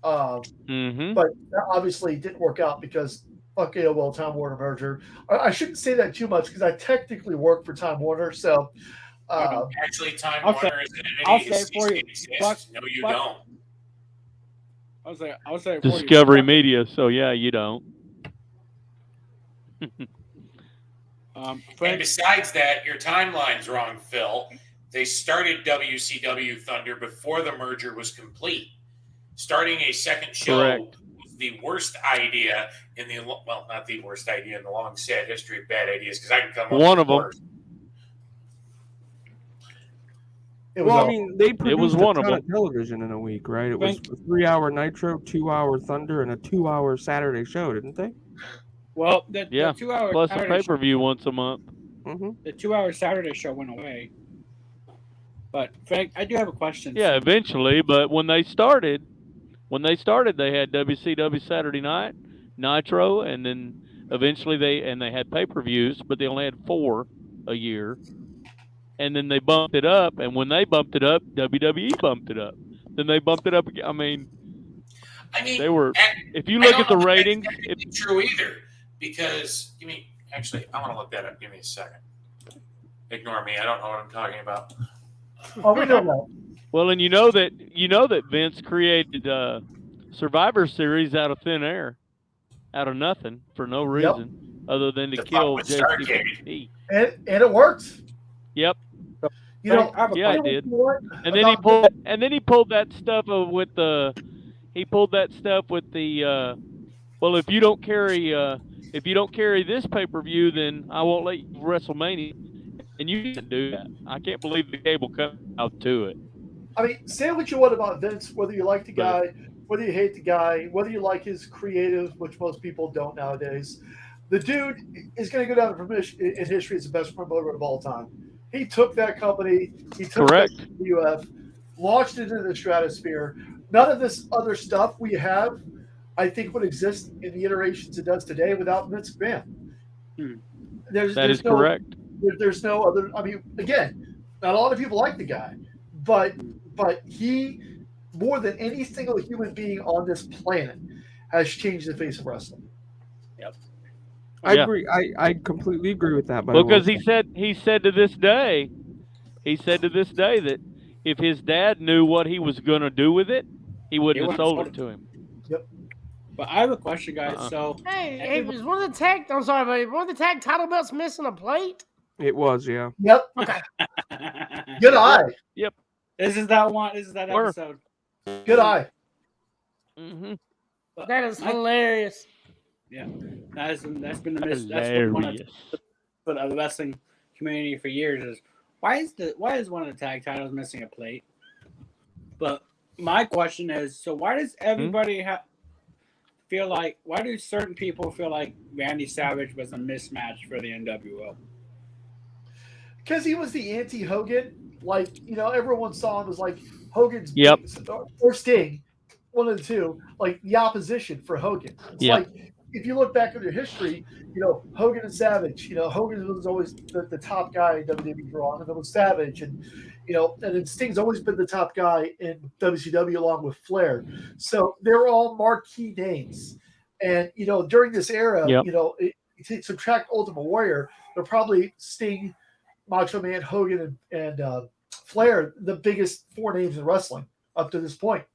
Mm-hmm. But that obviously didn't work out because fuck AOL Time Warner merger. I shouldn't say that too much because I technically work for Time Warner, so Actually, Time Okay. Warner is an entity. I'll say It for you, exists. but- No, you but- don't. I'll say it for you. Discovery Media. So yeah, you don't. And Frank, besides that, your timeline's wrong, Phil. They started WCW Thunder before the merger was complete. Starting a second show Correct. was the worst idea in the not the worst idea in the long sad history of bad ideas, because I can come up One with of them. worse. it was Well, I all- mean, they produced was a one of ton them. of television in a week, right? It was Frank- a 3-hour Nitro, 2-hour Thunder, and a 2-hour Saturday show, didn't they? well, the Yeah. 2-hour Plus a Saturday pay-per-view once a month. Mm-hmm. the 2-hour Saturday show went away. But Frank, I do have a question. Yeah, eventually. But when they started, they had WCW Saturday Night, Nitro, and then eventually they had pay-per-views, but they only had 4 a year. And then they bumped it up, and when they bumped it up, WWE bumped it up. Then they bumped it up again. I mean, they were. If you look at the ratings, It's true either, because actually, I want to look that up. Give me a second. Ignore me. I don't know what I'm talking about. oh, we know that. well, and you know that Vince created Survivor Series out of thin air, out of nothing, for no reason other than to The fuck kill with Starcade. JCP. And it worked. Yep. You know, I have a Yeah, it question. did. what And then about- he pulled that stuff with the well, if you don't carry this pay-per-view, then I won't let you WrestleMania. And you didn't do that. I can't believe the cable cut out to it. I mean, say what you want about Vince, whether you like the guy, whether you hate the guy, whether you like his creative, which most people don't nowadays. The dude is going to go down in history as the best promoter of all time. He took that company, he took Correct. the UF, launched it into the stratosphere. None of this other stuff we have, I think, would exist in the iterations it does today without Vince McMahon. That is correct. There's no other. I mean, again, not a lot of people like the guy, but he, more than any single human being on this planet, has changed the face of wrestling. I Yeah. agree. I completely agree with that. But I will Because say- he said to this day that if his dad knew what he was going to do with it, he wouldn't have sold it to him. But I have a question, guys. Uh-uh. So Hey, was one of the tag? I'm sorry, buddy. One of the tag title belts missing a plate? it was, yeah. Yep. Good eye. this is that one. This is that Where? episode. Good eye. Mm-hmm. But That is my- hilarious. Yeah, that's been the miss. That's been one of Hilarious. the wrestling community for years is why is one of the tag titles missing a plate? But my question is, so why does everybody feel like? Why do certain people feel like Randy Savage was a mismatch for the NWO? Because he was the anti-Hogan. Like, everyone saw him as like Hogan's Yep. or Sting, one of the two, like the opposition for Hogan. It's Yep. like, if you look back at their history, Hogan and Savage, Hogan was always the top guy in WWE Raw, and then was Savage, and then Sting's always been the top guy in WCW along with Flair. So they're all marquee names. And, during this era, Yep. to subtract Ultimate Warrior, they're probably Sting, Macho Man, Hogan, and Flair, the biggest 4 names in wrestling up to this point.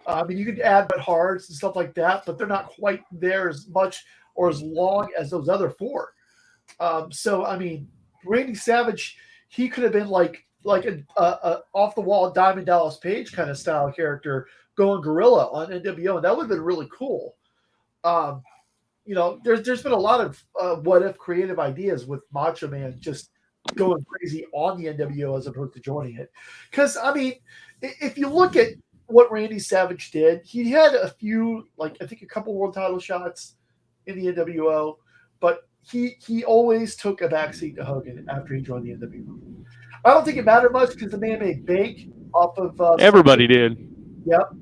I mean, you could add Bret Hart's and stuff like that, but they're not quite there as much or as long as those other 4. So, I mean, Randy Savage, he could have been like a off the wall Diamond Dallas Page kind of style character going gorilla on NWO, and that would have been really cool. There's been a lot of what if creative ideas with Macho Man just going crazy on the NWO as opposed to joining it. Because, I mean, if you look at what Randy Savage did, he had a few, like, I think a couple world title shots in the NWO, but he always took a backseat to Hogan after he joined the NWO. I don't think it mattered much because the man made bank off of Everybody did. Yep.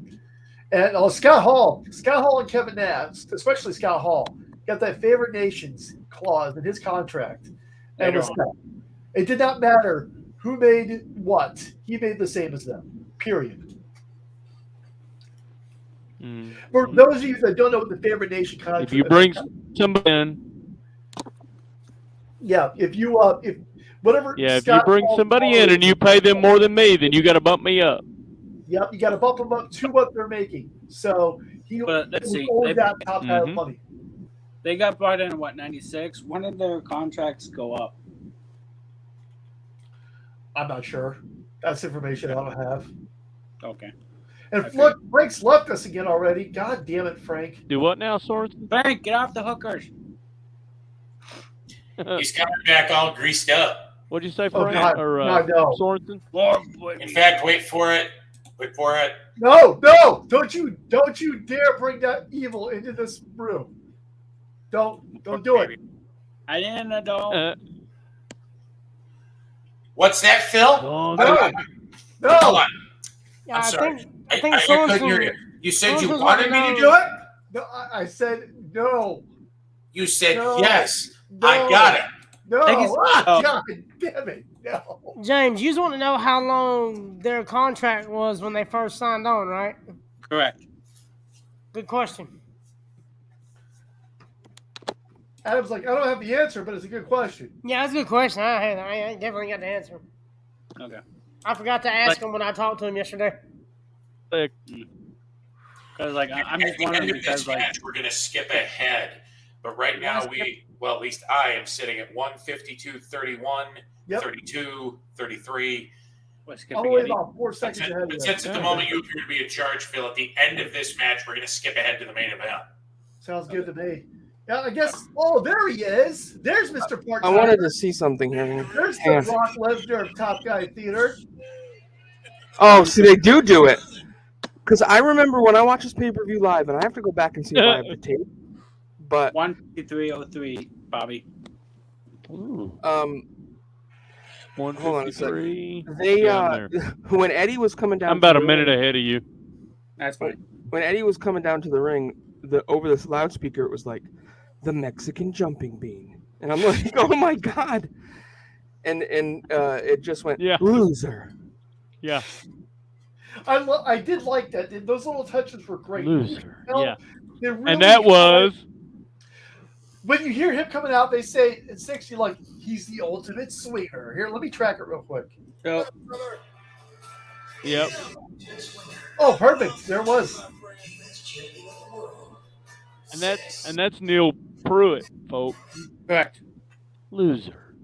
And Scott Hall and Kevin Nash, especially Scott Hall, got that favorite nations clause in his contract. And it did not matter who made what. He made the same as them. Period. For those of you that don't know what the favorite nation contract If you bring somebody in, if you bring somebody in and you pay them more than me, then you got to bump me up. Yep, you got to bump them up to what they're making. So But let's see, always got top title money. They got brought in what, 96? When did their contracts go up? I'm not sure. That's information I don't have. Okay. And look, Frank's left us again already. God damn it, Frank. Do what now, Sorensen? Frank, get off the hookers. He's coming back all greased up. What'd you say, Frank? No. Sorensen? In fact, wait for it. Wait for it. No! Don't you dare bring that evil into this room. Don't do it. I didn't know. What's that, Phil? Oh, no. Hold on. Yeah, I'm sorry. I think I couldn't hear you. You said you wanted me to do it? No, I said no. You said No. yes. No. I got it. No. God damn it. No. James, you just want to know how long their contract was when they first signed on, right? Correct. Good question. Adam's like, I don't have the answer, but it's a good question. Yeah, that's a good question. I definitely got the answer. Okay. I forgot to ask him when I talked to him yesterday. Because I'm just wondering because we're going to skip ahead. But right now at least I am sitting at 152.31, 32, 33. Only about 4 seconds ahead. But since at the moment you appear to be in charge, Phil, at the end of this match, we're going to skip ahead to the main event. Sounds good to me. Yeah, I guess. Oh, there he is. There's Mr. Part. I wanted to see something here. There's the Brock Lesnar of Top Guy Theater. Oh, see, they do it. Because I remember when I watch this pay-per-view live, and I have to go back and see if I have the tape. But 153.03, Bobby. Ooh. 153. They when Eddie was coming down. I'm about a minute ahead of you. That's fine. When Eddie was coming down to the ring, over this loudspeaker, it was like the Mexican jumping bean, and I'm like, oh my god! And it just went loser. Yeah. I did like that. Those little touches were great. Loser. Yeah. Really, and that was when you hear him coming out, they say in 60 like he's the ultimate swinger. Here, let me track it real quick. Yep. Oh, perfect. There it was. And that's Neil Pruitt, folks. Correct. Loser.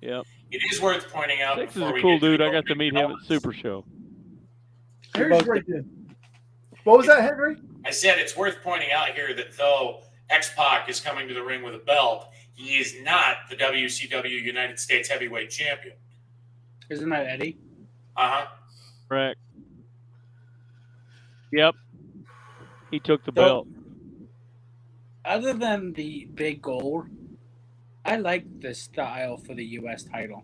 Yep. It is worth pointing out. Six is a cool dude. I got to meet him at Super Show. Henry's great dude. What was that, Henry? I said it's worth pointing out here that though X-Pac is coming to the ring with a belt, he is not the WCW United States Heavyweight Champion. Isn't that Eddie? Uh-huh. Correct. Yep. He took the belt. Other than the big gold, I like the style for the U.S. title.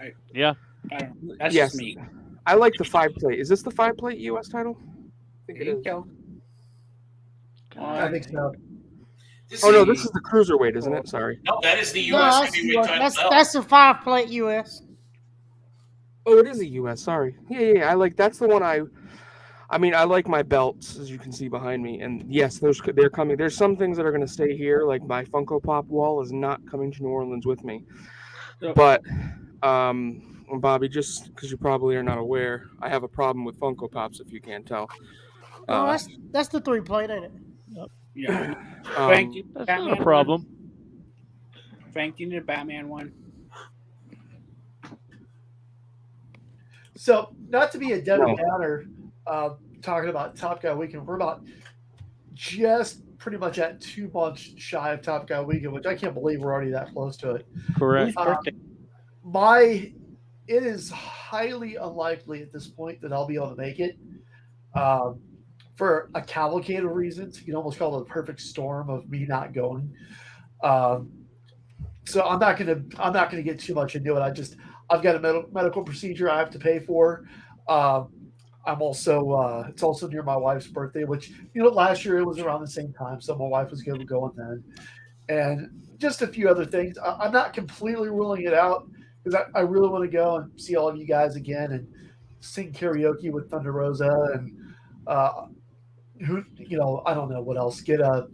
That's just me. I like the 5-plate. Is this the 5-plate U.S. title? There you go. I think so. This is the cruiserweight, isn't it? Sorry. No, that is the U.S. Heavyweight title. That's the 5-plate U.S. Oh, it is a U.S. Sorry. Yeah. I like that's the one I mean, I like my belts, as you can see behind me, and yes, they're coming. There's some things that are going to stay here, like my Funko Pop wall is not coming to New Orleans with me. But, Bobby, just because you probably are not aware, I have a problem with Funko Pops, if you can't tell. That's the 3-plate, ain't it? Yeah. Frank, that's not a problem. Frank, you need a Batman one. So, not to be a Debbie Downer, talking about Top Guy Weekend, we're about just pretty much at 2 months shy of Top Guy Weekend, which I can't believe we're already that close to it. Correct. Whose birthday? It is highly unlikely at this point that I'll be able to make it. For a cavalcade of reasons, you can almost call it a perfect storm of me not going. So I'm not gonna get too much into it. I've got a medical procedure I have to pay for. I'm also it's also near my wife's birthday, which last year it was around the same time, so my wife was going to go then, and just a few other things. I'm not completely ruling it out because I really want to go and see all of you guys again and sing karaoke with Thunder Rosa and who I don't know what else. Get a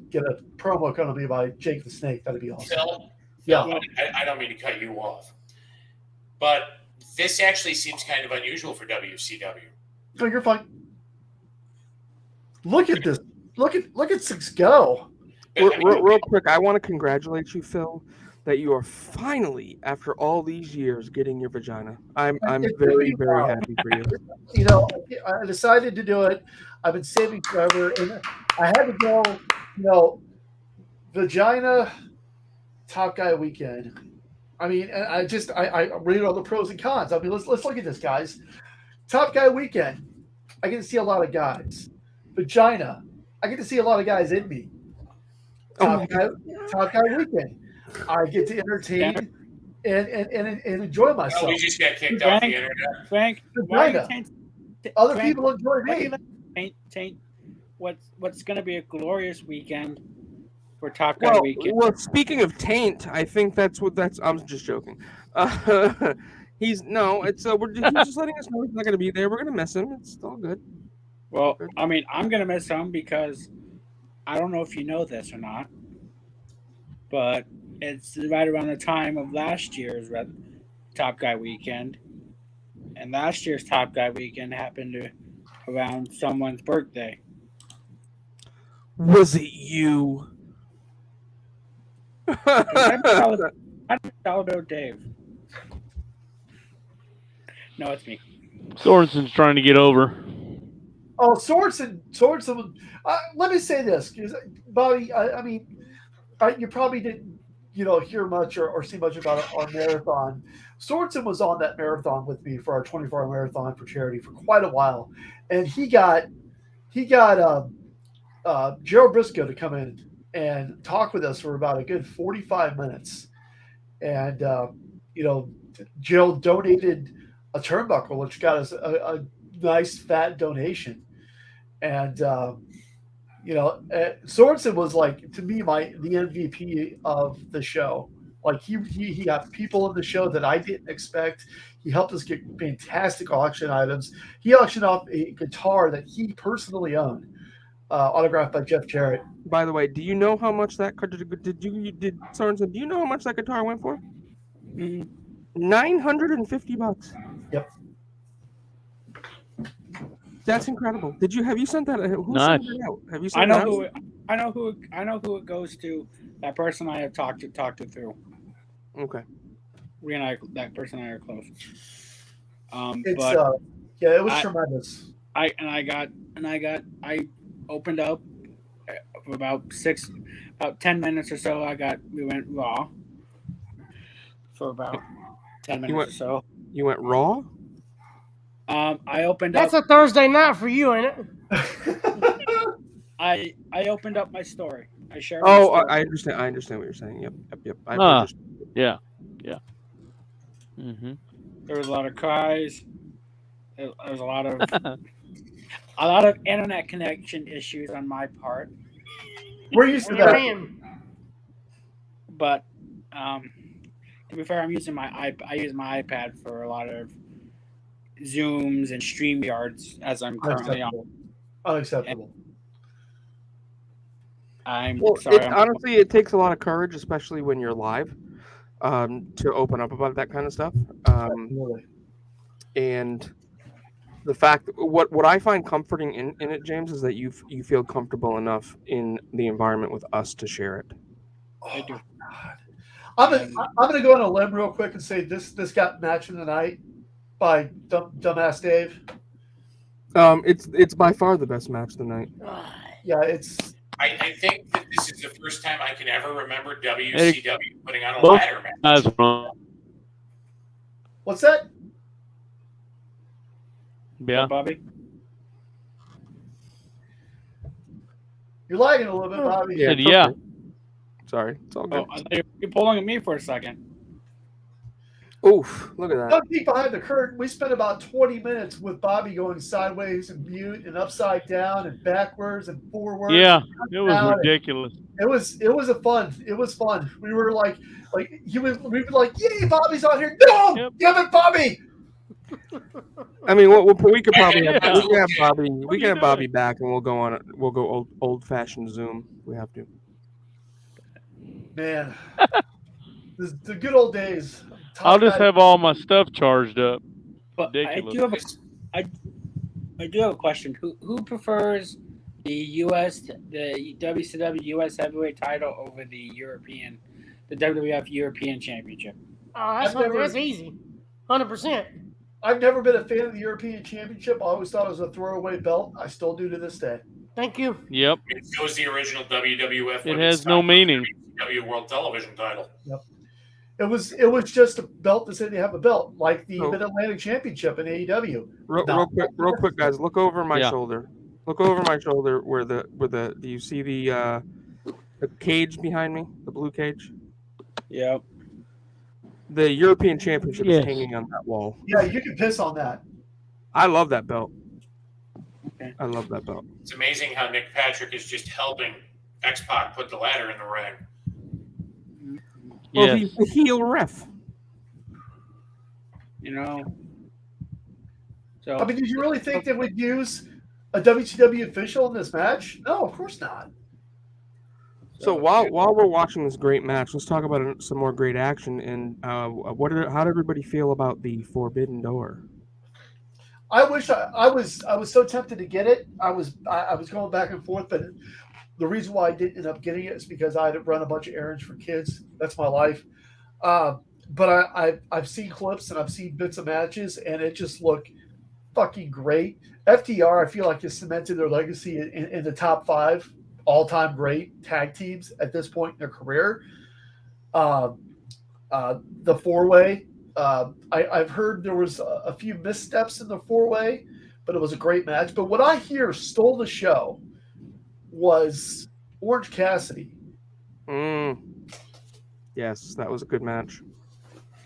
promo code on me by Jake the Snake. That'd be awesome. Phil, Yeah. I don't mean to cut you off, but this actually seems kind of unusual for WCW. No, you're fine. Look at this. Look at Six go. Real quick, I want to congratulate you, Phil, that you are finally, after all these years, getting your vagina. I'm very, very happy for you. I decided to do it. I've been saving forever, and I had to go. Vagina, Top Guy Weekend. I mean, I read all the pros and cons. I mean, let's look at this, guys. Top Guy Weekend, I get to see a lot of guys. Vagina, I get to see a lot of guys in me. Top Guy Weekend, I get to entertain and enjoy myself. Oh, we just got kicked off the internet. Frank, other people enjoy me. Taint what's going to be a glorious weekend for Top Guy Weekend. Well, speaking of taint, I think I'm just joking. He's just letting us know he's not going to be there. We're going to miss him. It's all good. Well, I mean, I'm going to miss him because I don't know if you know this or not, but it's right around the time of last year's Top Guy Weekend. And last year's Top Guy Weekend happened around someone's birthday. Was it you? Dollar Dave. No, it's me. Sorensen's trying to get over. Oh, Sorensen. Let me say this, Bobby. I mean, you probably didn't, hear much or see much about our marathon. Sorensen was on that marathon with me for our 24-hour marathon for charity for quite a while, and he got Gerald Briscoe to come in and talk with us for about a good 45 minutes, and Gerald donated a turnbuckle, which got us a nice fat donation. And Sorensen was like, to me, the MVP of the show. Like he got people in the show that I didn't expect. He helped us get fantastic auction items. He auctioned off a guitar that he personally owned, autographed by Jeff Jarrett. By the way, do you know how much that did Sorensen? Do you know how much that guitar went for? $950. Yep. That's incredible. Have you sent that? Who Nice. sent it out? Have you sent it out? I know who it goes to. That person I have talked to through. Okay. That person and I are close. It was tremendous. I opened up for about 10 minutes or so. We went raw for about 10 minutes or so. You went raw? I opened That's up. a Thursday night for you, ain't it? I opened up my story. I shared. My story. I understand. I understand what you're saying. Yep. Yeah. Mm-hmm. There was a lot of cries. There was a lot of internet connection issues on my part. We're used to that. But to be fair, I use my iPad for a lot of Zooms and StreamYards as I'm currently on. Unacceptable. Sorry. Honestly, it takes a lot of courage, especially when you're live, to open up about that kind of stuff. And the fact, what I find comforting in it, James, is that you feel comfortable enough in the environment with us to share it. I do. I'm gonna go on a limb real quick and say this got match of the night by Dumbass Dave. It's by far the best match of the night. Yeah, it's I think that this is the first time I can ever remember WCW putting on a Both ladder match. guys were- What's that? Yeah. Bobby. You're lagging a little bit, Bobby. Said it's yeah. okay. Sorry, it's all good. Oh, I thought you were pulling at me for a second. Oof, look at that. Don't peek behind the curtain. We spent about 20 minutes with Bobby going sideways and mute and upside down and backwards and forwards. Yeah, it was down. ridiculous. It was fun. It was fun. We were like we were like, yay, Bobby's on here. No, Yep. damn it, Bobby. I mean, we could probably have, Yeah. we can have Bobby. We you can have Bobby doing? back, and we'll go old fashioned Zoom. We have to. Man, this is the good old days. I'll just have all my stuff charged up. But Ridiculous. I do have a question. Who prefers the WCW US Heavyweight title over the WWF European Championship? Oh, that's easy. 100%. I've never been a fan of the European Championship. I always thought it was a throwaway belt. I still do to this day. Thank you. Yep. So was the original WWF. It has no meaning. WCW World Television title. Yep. It was just a belt that said you have a belt, like the Oh. Mid-Atlantic Championship in AEW. Real quick, guys. Look over my Yeah. shoulder. Look over my shoulder where the do you see the cage behind me? The blue cage? Yep. The European Championship Yes. is hanging on that wall. Yeah, you can piss on that. I love that belt. Okay. I love that belt. It's amazing how Nick Patrick is just helping X-Pac put the ladder in the ring. Well, Yes. he's the heel ref. You know. So I mean, did you really think they would use a WCW official in this match? No, of course not. So while we're watching this great match, let's talk about some more great action. And how did everybody feel about the Forbidden Door? I wish I was so tempted to get it. I was going back and forth, but the reason why I didn't end up getting it is because I had to run a bunch of errands for kids. That's my life. But I've seen clips and I've seen bits of matches, and it just looked fucking great. FTR, I feel like, has cemented their legacy in the top 5 all-time great tag teams at this point in their career. The 4-way. I've heard there was a few missteps in the 4-way, but it was a great match. But what I hear stole the show was Orange Cassidy. Yes, that was a good match.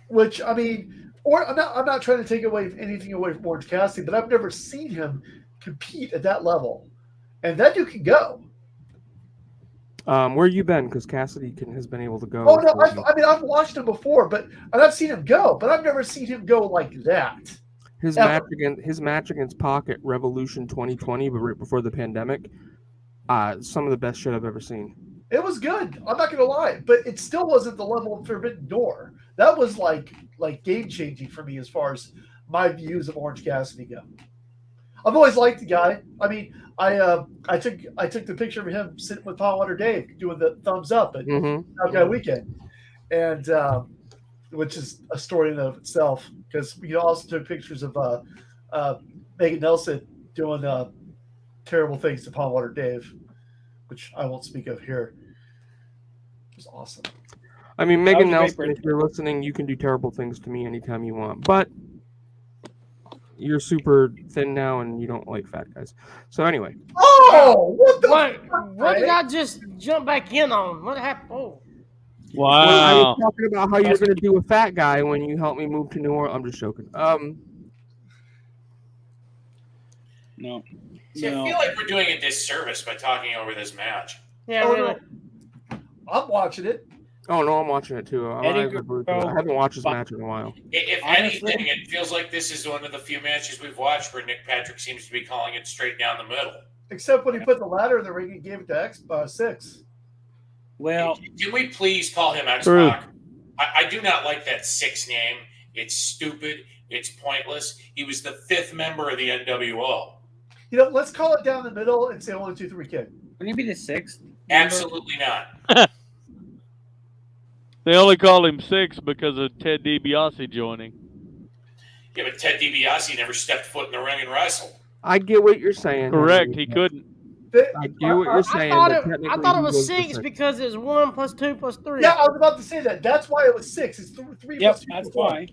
Which, I mean, I'm not trying to take anything away from Orange Cassidy, but I've never seen him compete at that level, and that dude can go. Where you been? Because Cassidy has been able to go. Oh no, I've watched him before, and I've seen him go, but I've never seen him go like that. His match against Pac at Revolution 2020, but right before the pandemic, some of the best shit I've ever seen. It was good. I'm not gonna lie, but it still wasn't the level of Forbidden Door. That was like game changing for me as far as my views of Orange Cassidy go. I've always liked the guy. I mean, I took the picture of him sitting with Powerwater Dave doing the thumbs up at Out Guy Weekend, and which is a story in and of itself, because we also took pictures of Megan Nelson doing terrible things to Powerwater Dave, which I won't speak of here. It was awesome. I mean, Megan Nelson, if you're listening, you can do terrible things to me anytime you want, but you're super thin now and you don't like fat guys. So anyway. Oh, what did I just jump back in on? What happened? Oh. Wow. I was talking about how you're going to do a fat guy when you help me move to New Orleans. I'm just joking. No. See, I feel like we're doing a disservice by talking over this match. Yeah, really. I'm watching it. Oh no, I'm watching it too. I haven't watched this match in a while. If anything, it feels like this is one of the few matches we've watched where Nick Patrick seems to be calling it straight down the middle. Except when he put the ladder in the ring and gave it to Six. Well, can we please call him X-Pac? I do not like that Six name. It's stupid. It's pointless. He was the 5th member of the nWo. You know, let's call it down the middle and say 1, 2, 3, kid. Wouldn't he be the 6th? Absolutely not. They only call him 6 because of Ted DiBiase joining. Yeah, but Ted DiBiase never stepped foot in the ring and wrestled. I get what you're saying. Correct, he couldn't. I get what you're saying. but I technically thought it he was goes to 6 because it's 1 plus 2 plus 3. Yeah, I was about to say that. That's why it was 6. It's 3 Yep, plus 2 that's plus 1. why.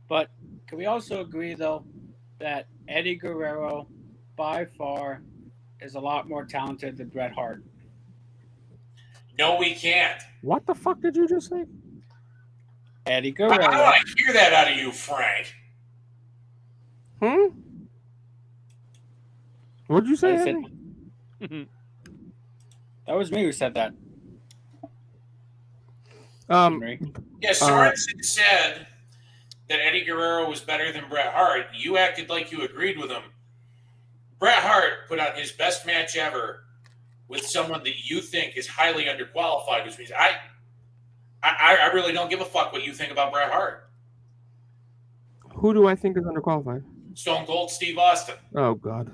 But can we also agree, though, that Eddie Guerrero, by far, is a lot more talented than Bret Hart? No, we can't. What the fuck did you just say? Eddie I Guerrero. want to hear that out of you, Frank. What'd you say? I said- Henry? That was me who said that. Um, Yeah, Sorensen said that Eddie Guerrero was better than Bret Hart. You acted like you agreed with him. Bret Hart put on his best match ever with someone that you think is highly underqualified, which means I really don't give a fuck what you think about Bret Hart. who do I think is underqualified? Stone Cold Steve Austin. Oh God.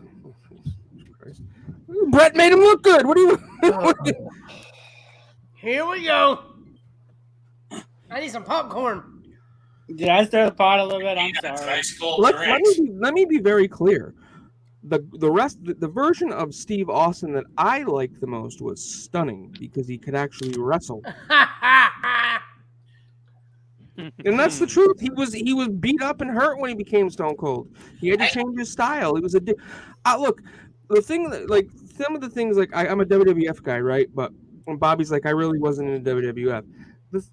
Brett made him look good. What do you? Here we go. I need some popcorn. Did I stir the pot a little bit? I'm sorry. Nice cold Let me be very clear. The version of Steve Austin that I liked the most was Stunning because he could actually wrestle. And that's the truth. He was beat up and hurt when he became Stone Cold. He had to change his style. He was look, the thing that, like, some of the things, like, I'm a WWF guy, right? But when Bobby's like, I really wasn't in WWF.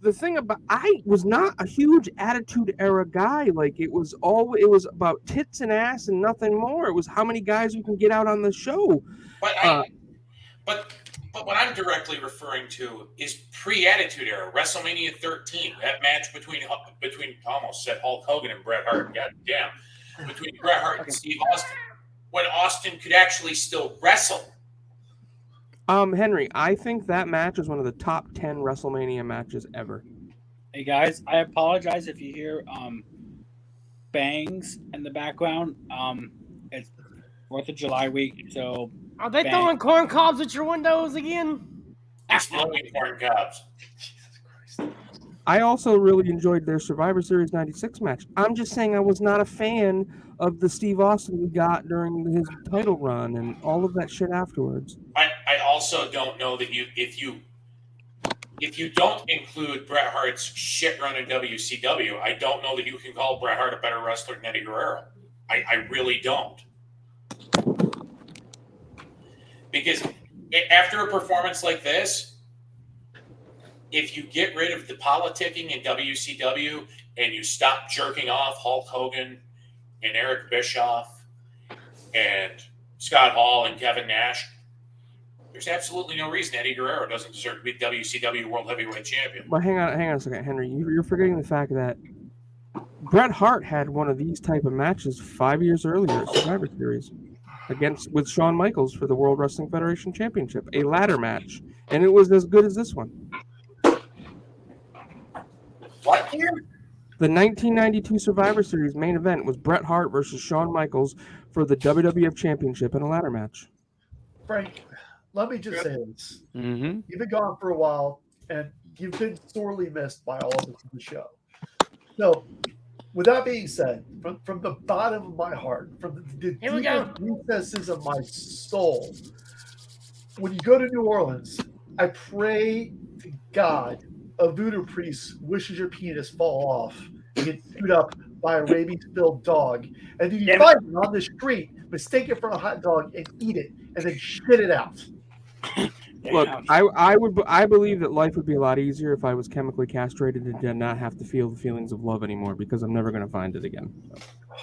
The thing about, I was not a huge Attitude Era guy. Like, it was about tits and ass and nothing more. It was how many guys you can get out on the show. But what I'm directly referring to is pre-Attitude Era, WrestleMania 13, that match between almost said Hulk Hogan and Bret Hart. God damn, between Bret Hart and Steve Austin, when Austin could actually still wrestle. Henry, I think that match is one of the top 10 WrestleMania matches ever. Hey guys, I apologize if you hear bangs in the background. It's 4th of July week, so Are they throwing corn cobs at your windows again? Exploding corn cobs. I also really enjoyed their Survivor Series 96 match. I'm just saying I was not a fan of the Steve Austin we got during his title run and all of that shit afterwards. I also don't know that if you don't include Bret Hart's shit run in WCW, I don't know that you can call Bret Hart a better wrestler than Eddie Guerrero. I really don't. Because after a performance like this, if you get rid of the politicking in WCW and you stop jerking off Hulk Hogan and Eric Bischoff and Scott Hall and Kevin Nash, there's absolutely no reason Eddie Guerrero doesn't deserve to be WCW World Heavyweight Champion. But hang on a second, Henry. You're forgetting the fact that Bret Hart had one of these type of matches 5 years earlier at Survivor Series with Shawn Michaels for the World Wrestling Federation Championship, a ladder match, and it was as good as this one. What year? The 1992 Survivor Series main event was Bret Hart versus Shawn Michaels for the WWF Championship in a ladder match. Frank, let me just say this. Mm-hmm. You've been gone for a while, and you've been sorely missed by all of us in the show. So, with that being said, from the bottom of my heart, from the deepest recesses of my soul, when you go to New Orleans, I pray to God a voodoo priest wishes your penis fall off and get chewed up by a rabies-filled dog, and then you find it on the street, mistake it for a hot dog, and eat it, and then shit it out. Look, I believe that life would be a lot easier if I was chemically castrated and did not have to feel the feelings of love anymore, because I'm never going to find it again.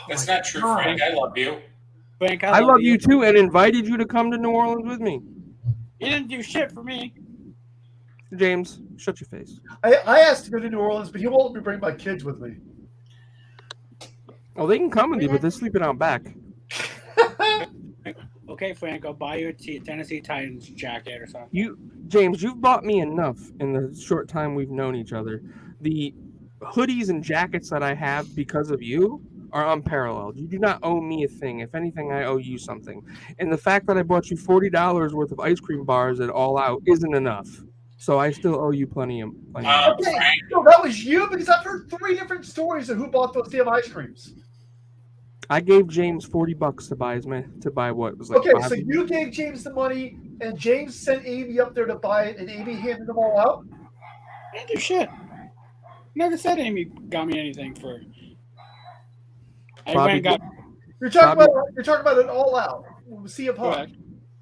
That's not true, Frank. I love you. Frank, I love you too, and invited you to come to New Orleans with me. You didn't do shit for me. James, shut your face. I asked to go to New Orleans, but he won't let me bring my kids with me. Oh, they can come with you, but they're sleeping out back. Okay, Frank, I'll buy you a Tennessee Titans jacket or something. James, you've bought me enough in the short time we've known each other. The hoodies and jackets that I have because of you are unparalleled. You do not owe me a thing. If anything, I owe you something. And the fact that I bought you $40 worth of ice cream bars at All Out isn't enough. So I still owe you plenty of money. Okay, no, that was you, because I've heard 3 different stories of who bought those damn ice creams. I gave James $40 to buy what was like. Okay, so 5 you gave James the money, and James sent Amy up there to buy it, and Amy handed them all out. I didn't do shit. Never said Amy got me anything for. I Bobby went and got. You're talking Bobby- about it all out. See a punk. Correct.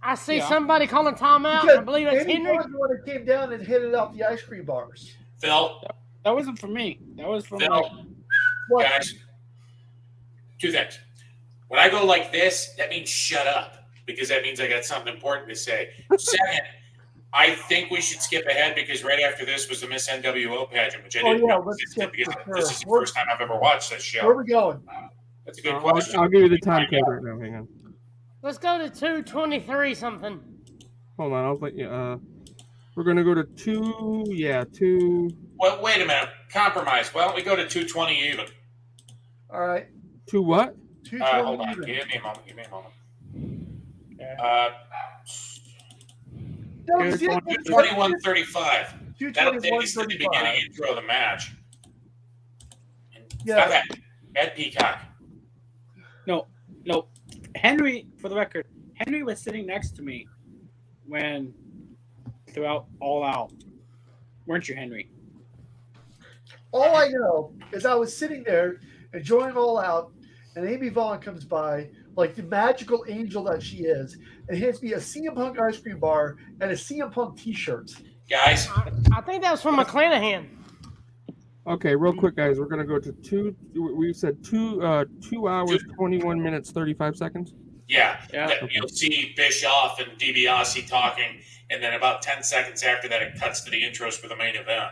I see Yeah. somebody calling timeout. Because I believe it's Amy Henry. was the one that came down and handed out the ice cream bars. Phil, That wasn't for me. That was from Phil, like. What? guys, two things. When I go like this, that means shut up, because that means I got something important to say. Second, I think we should skip ahead because right after this was the Miss NWO pageant, which I Oh, didn't yeah, know let's existed skip because for this sure. is the first time I've ever watched this Where show. are we going? That's a good I'll question. give you the time code right now. Hang on. Let's go to 223 something. Hold on. I'll let you. We're gonna go to 2. Yeah, 2. Well, wait a minute. Compromise. Why don't we go to 220 even? All right. 2 what? Hold on. Give me a moment. No, it's 21:35. That'll take us to the 221:35. beginning intro of the match. Yeah. Okay. Ed Peacock. No. Henry, for the record, Henry was sitting next to me when throughout All Out. Weren't you, Henry? All I know is I was sitting there enjoying All Out, and Amy Vaughn comes by like the magical angel that she is, and hands me a CM Punk ice cream bar and a CM Punk T-shirt. Guys, I think that was from McClanahan. Okay, real quick, guys. We're gonna go to 2. We said 2 hours 21 minutes 35 seconds. yeah. Yeah. You'll see Bischoff and DiBiase talking, and then about 10 seconds after that, it cuts to the intros for the main event.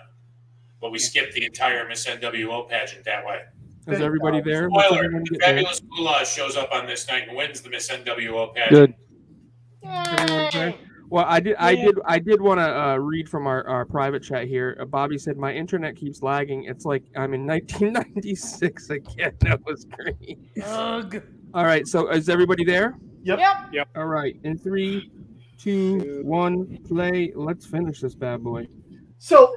But we skipped the entire Miss NWO pageant that way. Is everybody there? Does Spoiler, everyone the get there? Fabulous Moolah shows up on this night and wins the Miss NWO pageant. Good. Everyone's there? Yay! Well, I did want to read from our private chat here. Bobby said my internet keeps lagging. It's like I'm in 1996 again. That was great. Ugh. All right, so is everybody there? Yep. Yep. All right, in 3, 2, 1, play. Let's finish this bad boy. So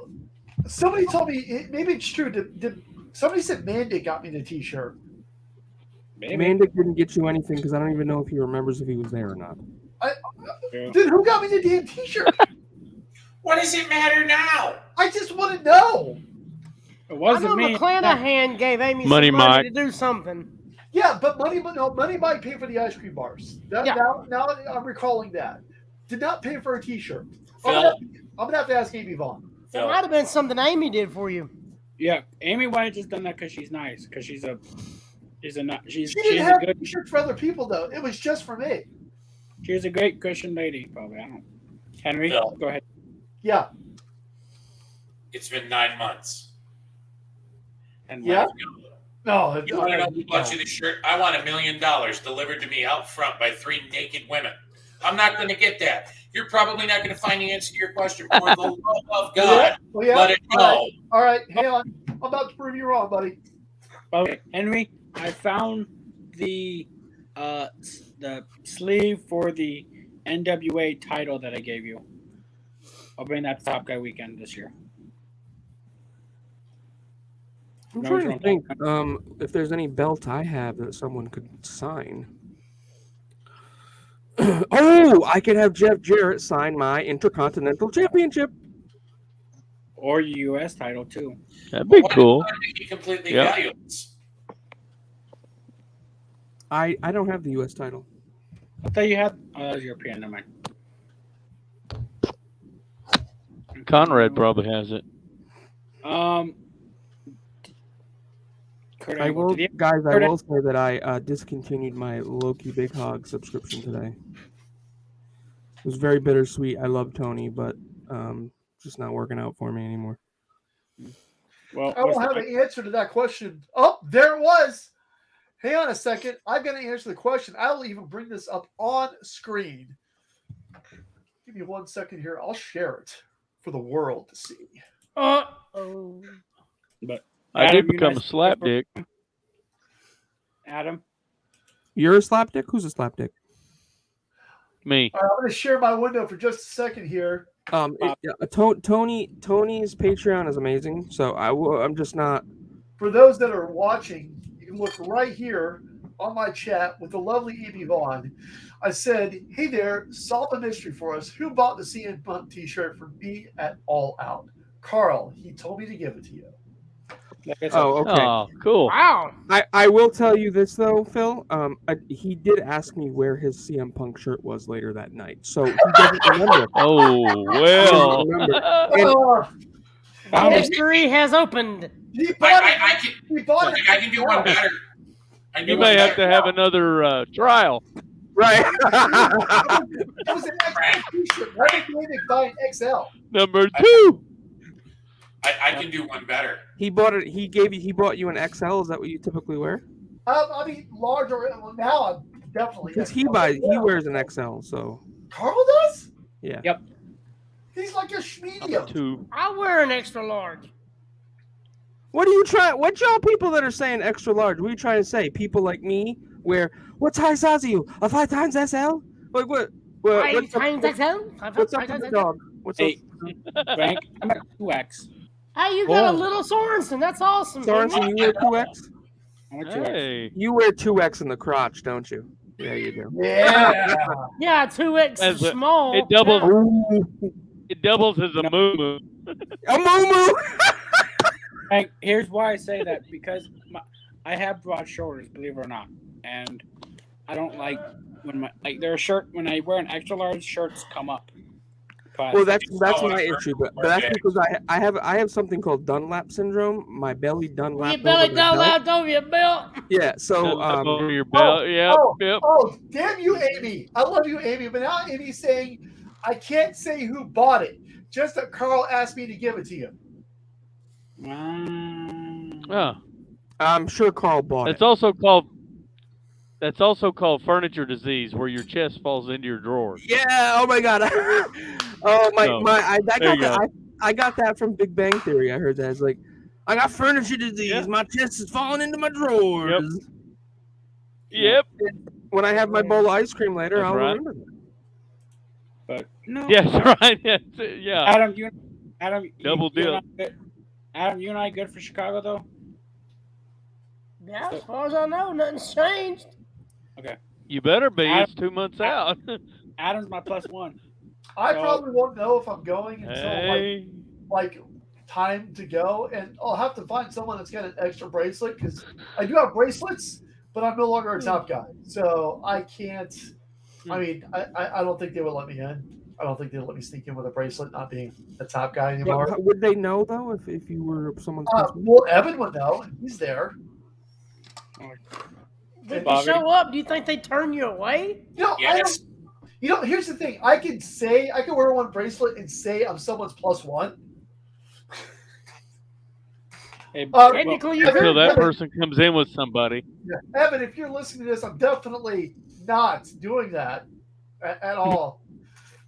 somebody told me, maybe it's true. Did somebody said Mandy got me the T-shirt? Maybe. Mandic didn't get you anything because I don't even know if he remembers if he was there or not. Dude, who got me the damn T-shirt? What does it matter now? I just want to know. It I wasn't know me. McClanahan gave Amy Money some money Mike. to do something. Yeah, but money might pay for the ice cream bars. Yeah. Now I'm recalling that. Did not pay for a T-shirt. I'm Phil, gonna have to ask Amy Vaughn. It Phil, might have been something Amy did for you. Yeah, Amy might have just done that because she's nice. Because she's a She she's didn't a have good T-shirts for other people though. It was just for me. she's a great Christian lady. Probably I don't know. Henry, Phil. go ahead. Yeah. it's been 9 months. And Yeah. You want to know who bought you the shirt? I want $1 million delivered to me out front by 3 naked women. I'm not going to get that. You're probably not going to find the answer to your question. For the love of God, Oh, yeah. let it go. All right. Hang on. I'm about to prove you wrong, buddy. Okay, Henry, I found the sleeve for the NWA title that I gave you. I'll bring that to Top Guy Weekend this year. I'm No, trying to think if there's any belt I have that someone could sign. Oh, I could have Jeff Jarrett sign my Intercontinental Championship. Or your U.S. title, too. That'd be Why cool. would it be completely Yeah. valueless? I don't have the U.S. title. I thought you had. Oh, that was European. Never mind. Conrad probably has it. Kurt I Angle. will, Did he- guys. I Kurt- will say that I discontinued my Loki Big Hog subscription today. It was very bittersweet. I love Tony, but just not working out for me anymore. Well, I don't have an answer to that question. Oh, there it was. Hang on a second. I've got to answer the question. I'll even bring this up on screen. Give me 1 second here. I'll share it for the world to see. Oh. But I Adam, did you become a guys- slapdick. Adam, You're a slapdick? Who's a slapdick? Me. All right, I'm going to share my window for just a second here. Tony's Patreon is amazing, so I'm just not. For those that are watching, you can look right here on my chat with the lovely E.B. Vaughn. I said, hey there, solve the mystery for us. Who bought the CM Punk t-shirt for me at All Out? Carl. He told me to give it to you. Oh, okay. Oh, cool. Wow. I will tell you this though, Phil. He did ask me where his CM Punk shirt was later that night, so he doesn't remember. Oh, well. The mystery has opened. He bought it. I can. He bought Look, it. I can do one better. I can do You one may have to better. have another trial. Right. It was an XL t-shirt. Why did David buy an XL? Number 2. I can do one better. He bought it. He bought you an XL. Is that what you typically wear? I mean, large or now I'm definitely. Because XL. he wears an XL. So Carl does? yeah. Yep. He's like a medium. 2. I wear an extra large. What are you trying? What y'all people that are saying extra large? What are you trying to say? People like me wear what size are you? A 5 times SL? Like what? Five times XL? What's up with the dog? What's Hey, up? Frank, I'm at 2X. Hey, you got a little Sorensen. That's awesome. Sorensen, you wear 2X? I'm at 2X. Hey. You wear 2X in the crotch, don't you? Yeah, you do. Yeah. Yeah, 2X As is a- small. it doubles. Ooh. It doubles as a moo. A moo. Frank, here's why I say that, because I have broad shoulders, believe it or not, and I don't like when when I wear an extra large, shirts come up. But Well, that's my issue, but that's because I have something called Dunlap syndrome. My belly Dunlap. Your belly over my down belt. out over your belt. Yeah, so Over your belt. Yep. Yep. Oh, damn you, Amy. I love you, Amy. But now Amy's saying, I can't say who bought it. Just that Carl asked me to give it to you. Oh, I'm sure Carl bought that's it. also called. That's also called furniture disease, where your chest falls into your drawers. Yeah. Oh my God. Oh So, I got that from Big Bang Theory. I heard that. It's like, I got furniture disease. Yeah. My chest is falling into my drawers. Yep. When I have my bowl of ice cream later, That's I'll right. remember that. but no. Yes, right. Yes, yeah. Adam, Double dip. Adam, you and I good for Chicago though? Yeah, as far as I know, nothing's changed. Okay. You better be. It's 2 months out. Adam's my +1. I So- probably won't know if I'm going until Hey. like time to go, and I'll have to find someone that's got an extra bracelet because I do have bracelets, but I'm no longer a top guy, so I can't. I mean, I don't think they would let me in. I don't think they'd let me sneak in with a bracelet, not being a top guy anymore. But would they know though if you were someone's Well, Evan would know. He's there. If Bobby. you show up, do you think they turn you away? You know, Yes. Here's the thing. I can wear one bracelet and say I'm someone's +1. Hey, Technically, you Until could. that person comes in with somebody. Yeah. Evan, if you're listening to this, I'm definitely not doing that at all.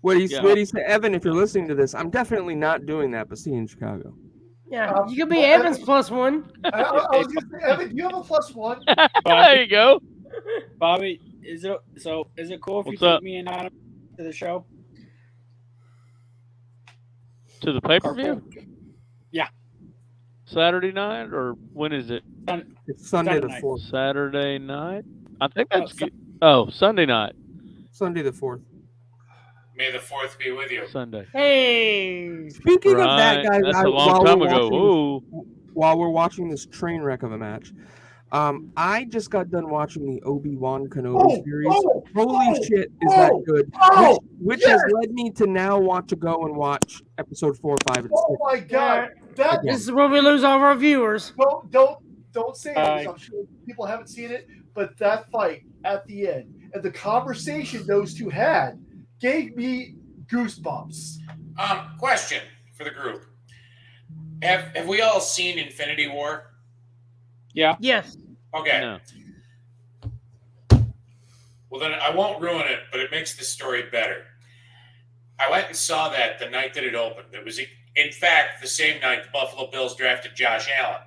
What do you say, Evan? If you're listening to this, I'm definitely not doing that. But see you in Chicago. Yeah, you could be Evans +1. I was just saying, Evan, do you have a +1? There you go. Bobby, is it cool if What's you up? take me and Adam to the show? To the pay-per-view? Yeah. Saturday night, or when is it? It's Sunday the night. 4th. Saturday night? I think that's good. Oh, Sunday night. Sunday the 4th. May the 4th be with you. Sunday. Hey. Speaking of that, Right. guys, That's a long time ago. Ooh. While we're watching this train wreck of a match, I just got done watching the Obi-Wan Kenobi series. Holy shit, is that good? Which has led me to now want to go and watch episode 4, 5, and 6. Oh my god! That This is where we lose all of our viewers. don't say it because I'm sure people haven't seen it, but that fight at the end and the conversation those two had gave me goosebumps. Question for the group: Have we all seen Infinity War? Yeah. Yes. Okay. No. Well, then I won't ruin it, but it makes the story better. I went and saw that the night that it opened. It was, in fact, the same night the Buffalo Bills drafted Josh Allen.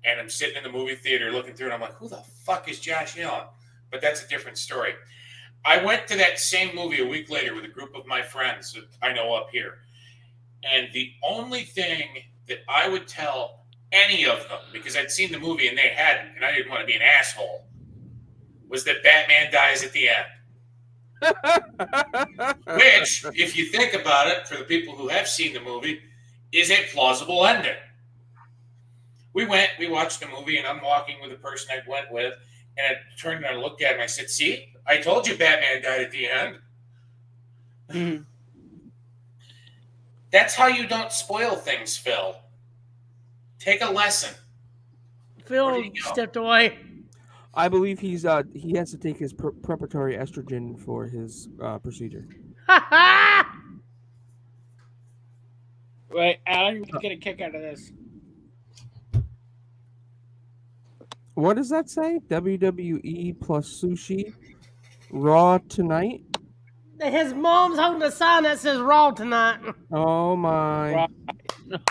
And I'm sitting in the movie theater looking through, and I'm like, who the fuck is Josh Allen? But that's a different story. I went to that same movie a week later with a group of my friends that I know up here. And the only thing that I would tell any of them, because I'd seen the movie and they hadn't, and I didn't want to be an asshole, was that Batman dies at the end. Which, if you think about it, for the people who have seen the movie, is a plausible ending. We watched the movie, and I'm walking with the person I went with, and I turned and I looked at him. I said, "See, I told you Batman died at the end." Mhm. That's how you don't spoil things, Phil. Take a lesson. Phil stepped away. I believe he has to take his preparatory estrogen for his procedure. Right, Adam, you get a kick out of this. What does that say? WWE plus sushi, Raw tonight. His mom's holding a sign that says Raw tonight. Oh my!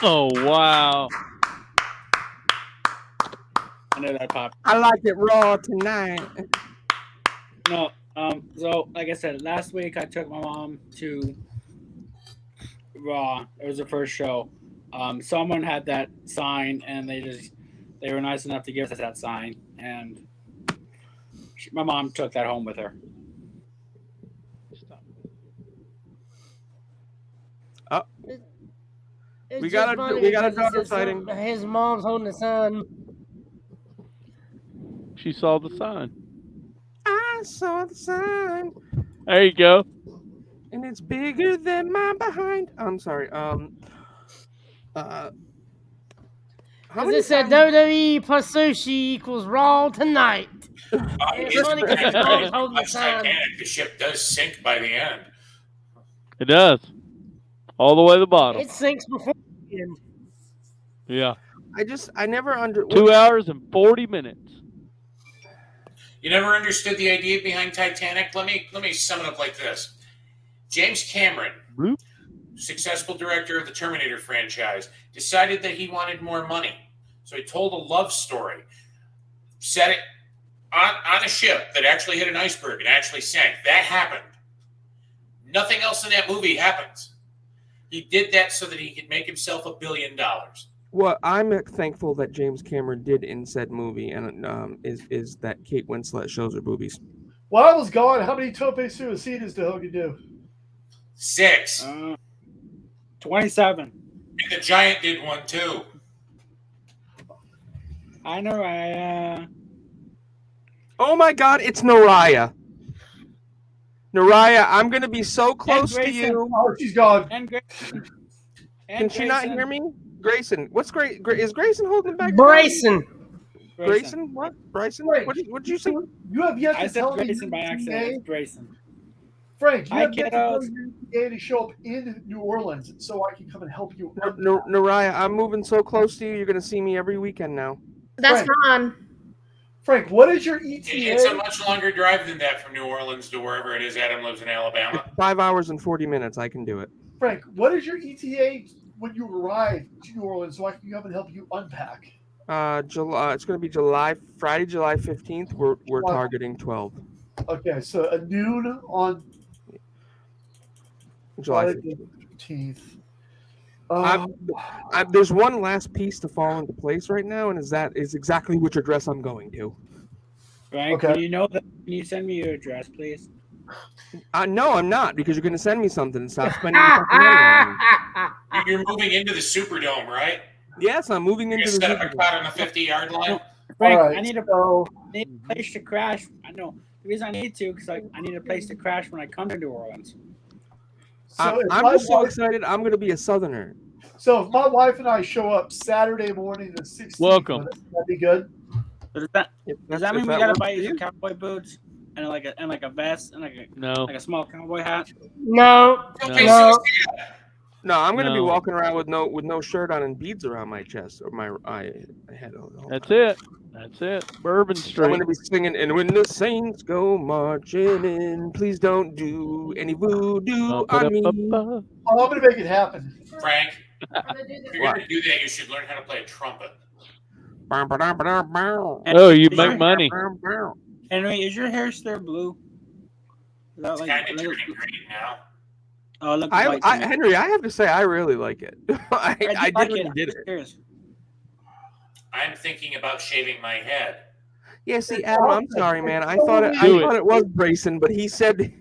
Oh wow! I know that popped. I like it raw tonight. No, so like I said, last week I took my mom to Raw. It was the first show. Someone had that sign, and they were nice enough to give us that sign, and my mom took that home with her. Oh, It's we just got funny a because daughter it says sighting. his mom's holding a sign. She saw the sign. I saw the sign, There you go. and it's bigger than my behind. I'm sorry. How Because many it said times- WWE plus sushi equals Raw tonight. It's funny because his mom's holding the sign. Titanic, the ship does sink by the end. It does. All the way to the bottom. It sinks before the end. Yeah. I never under 2 hours and 40 minutes. You never understood the idea behind Titanic? Let me sum it up like this. James Cameron, Bloop. successful director of the Terminator franchise, decided that he wanted more money. So he told a love story, set it on a ship that actually hit an iceberg and actually sank. That happened. Nothing else in that movie happens. He did that so that he could make himself $1 billion. What I'm thankful that James Cameron did in said movie, and is that Kate Winslet shows her boobies. While I was gone, how many tope suicidas did Hogan do? 6. 27. And the Giant did one too. I know. Oh my God, it's Naraya. Naraya, I'm gonna be so close to you. Oh, she's gone. And Grayson. Can she not hear me? Grayson, what's great? Is Grayson holding back? Bryson. Grayson, what? Bryson? Frank, What did you say? You have yet to I said tell me Grayson by your accident. ETA. It's Grayson. Frank, you Hi, have yet to tell kiddos. your ETA to show up in New Orleans so I can come and help you. Naraya, I'm moving so close to you. You're gonna see me every weekend now. That's Frank. Ron. Frank, what is your It's ETA? a much longer drive than that from New Orleans to wherever it is Adam lives in Alabama. 5 hours and 40 minutes. I can do it. Frank, what is your ETA when you arrive to New Orleans so I can come and help you unpack? July. It's gonna be Friday, July 15th. We're Wow. targeting 12. Okay, so at noon on July Friday 15th. the 15th. There's one last piece to fall into place right now, and is exactly which address I'm going to. Frank, Okay. when you know that, can you send me your address, please? No, I'm not, because you're going to send me something and stop spending your fucking money on me. You're moving into the Superdome, right? Yes, I'm moving You're into going to the set up a Superdome. crowd on the 50-yard line? Frank, All right, I need a so place to crash. I know the reason I need to because I need a place to crash when I come to New Orleans. if I'm my just so wife- excited. I'm going to be a Southerner. So if my wife and I show up Saturday morning the 16th, Welcome. would that be good? Does that If mean we that gotta works buy for you you. some cowboy boots and like a vest and No. like a small cowboy hat? No. Okay, No. No, I'm going to be No. walking around with no shirt on and beads around my chest or my head. That's it. That's it. Bourbon I'm Street. going to be singing, and when the saints go marching in, please don't do any voodoo on me. Ba-ba-da-ba-ba. Oh, I'm going to make it happen. Frank, if you're going to do that, you should learn how to play a trumpet. Oh, you make money. Henry, is your hair still blue? Is that It's kind of turning green now. Oh, look. white to me. Henry, I have to say, I really like it. I do did like when it. you did it. Serious. I'm thinking about shaving my head. Yeah, see, Adam, I'm sorry, man. I Do thought it. it was Grayson, but he said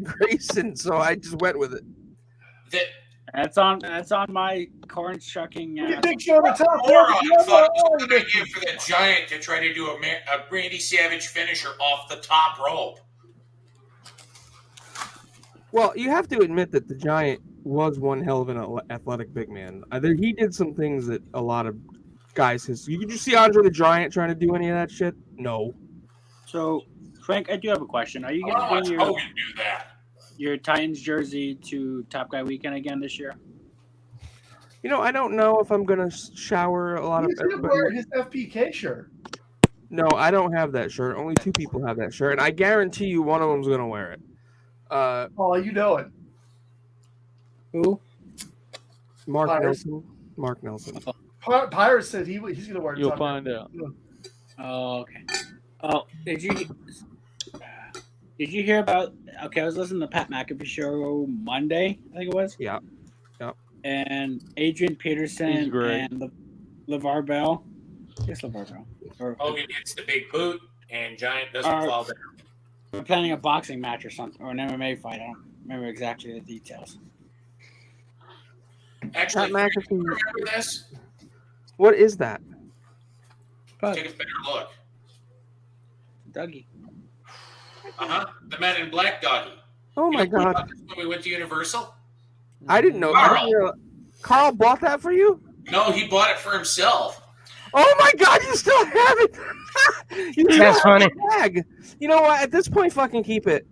Grayson, so I just went with it. That's on my corn shucking. Big Show on the top. Moron thought it was a good idea for the Giant to try to do a Randy Savage finisher off the top rope. Well, you have to admit that the Giant was one hell of an athletic big man. He did some things that a lot of guys. Did you see Andre the Giant trying to do any of that shit? No. So, Frank, I do have a question. Are you going to bring Hogan do that? Your Titans jersey to Top Guy Weekend again this year? You know, I don't know if I'm gonna shower a lot He's gonna wear his FPK shirt. No, I don't have that shirt. Only 2 people have that shirt, and I guarantee you one of them's gonna wear it. Oh, you know it. Who? Mark Pirates. Nelson. Mark Nelson. Pirates said he's gonna wear it. You'll find out. Oh, okay. Oh, did you hear about? Okay, I was listening to Pat McAfee show Monday. I think it was. Yeah. Yep. And Adrian He's Peterson great. and LeVar Bell. Yes, LeVar Bell. Hogan hits the big boot, and Giant doesn't fall down. We're planning a boxing match or something, or an MMA fight. I don't remember exactly the details. Actually, Pat do you McAfee. remember this? What is that? Take a better look. Dougie. The Man in Black doggy. Oh my God! When we went to Universal? I didn't know. Carl bought that for you? No, he bought it for himself. Oh my God! You still have it? You still That's have funny. the bag. You know what? At this point, fucking keep it.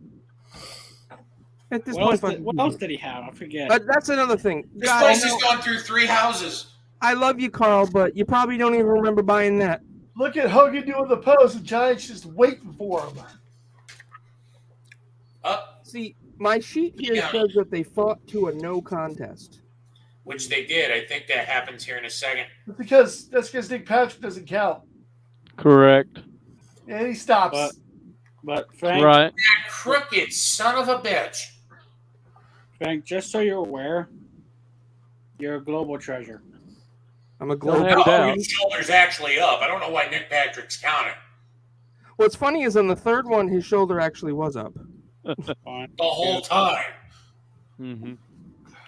At this point, What else did he have? I forget. That's another thing. This God, place has gone through 3 houses. I love you, Carl, but you probably don't even remember buying that. Look at Hogan doing the pose. The Giants just waiting for him. See, my sheet here Yeah. says that they fought to a no contest. Which they did. I think that happens here in a second. That's because Nick Patrick doesn't count. Correct. And he stops. But Frank, Right. That crooked son of a bitch. Frank, just so you're aware, you're a global treasure. I'm a Don't global. have doubt. His shoulder's actually up. I don't know why Nick Patrick's counting. What's funny is on the third one, his shoulder actually was up. Fine. The whole time. Mm-hmm.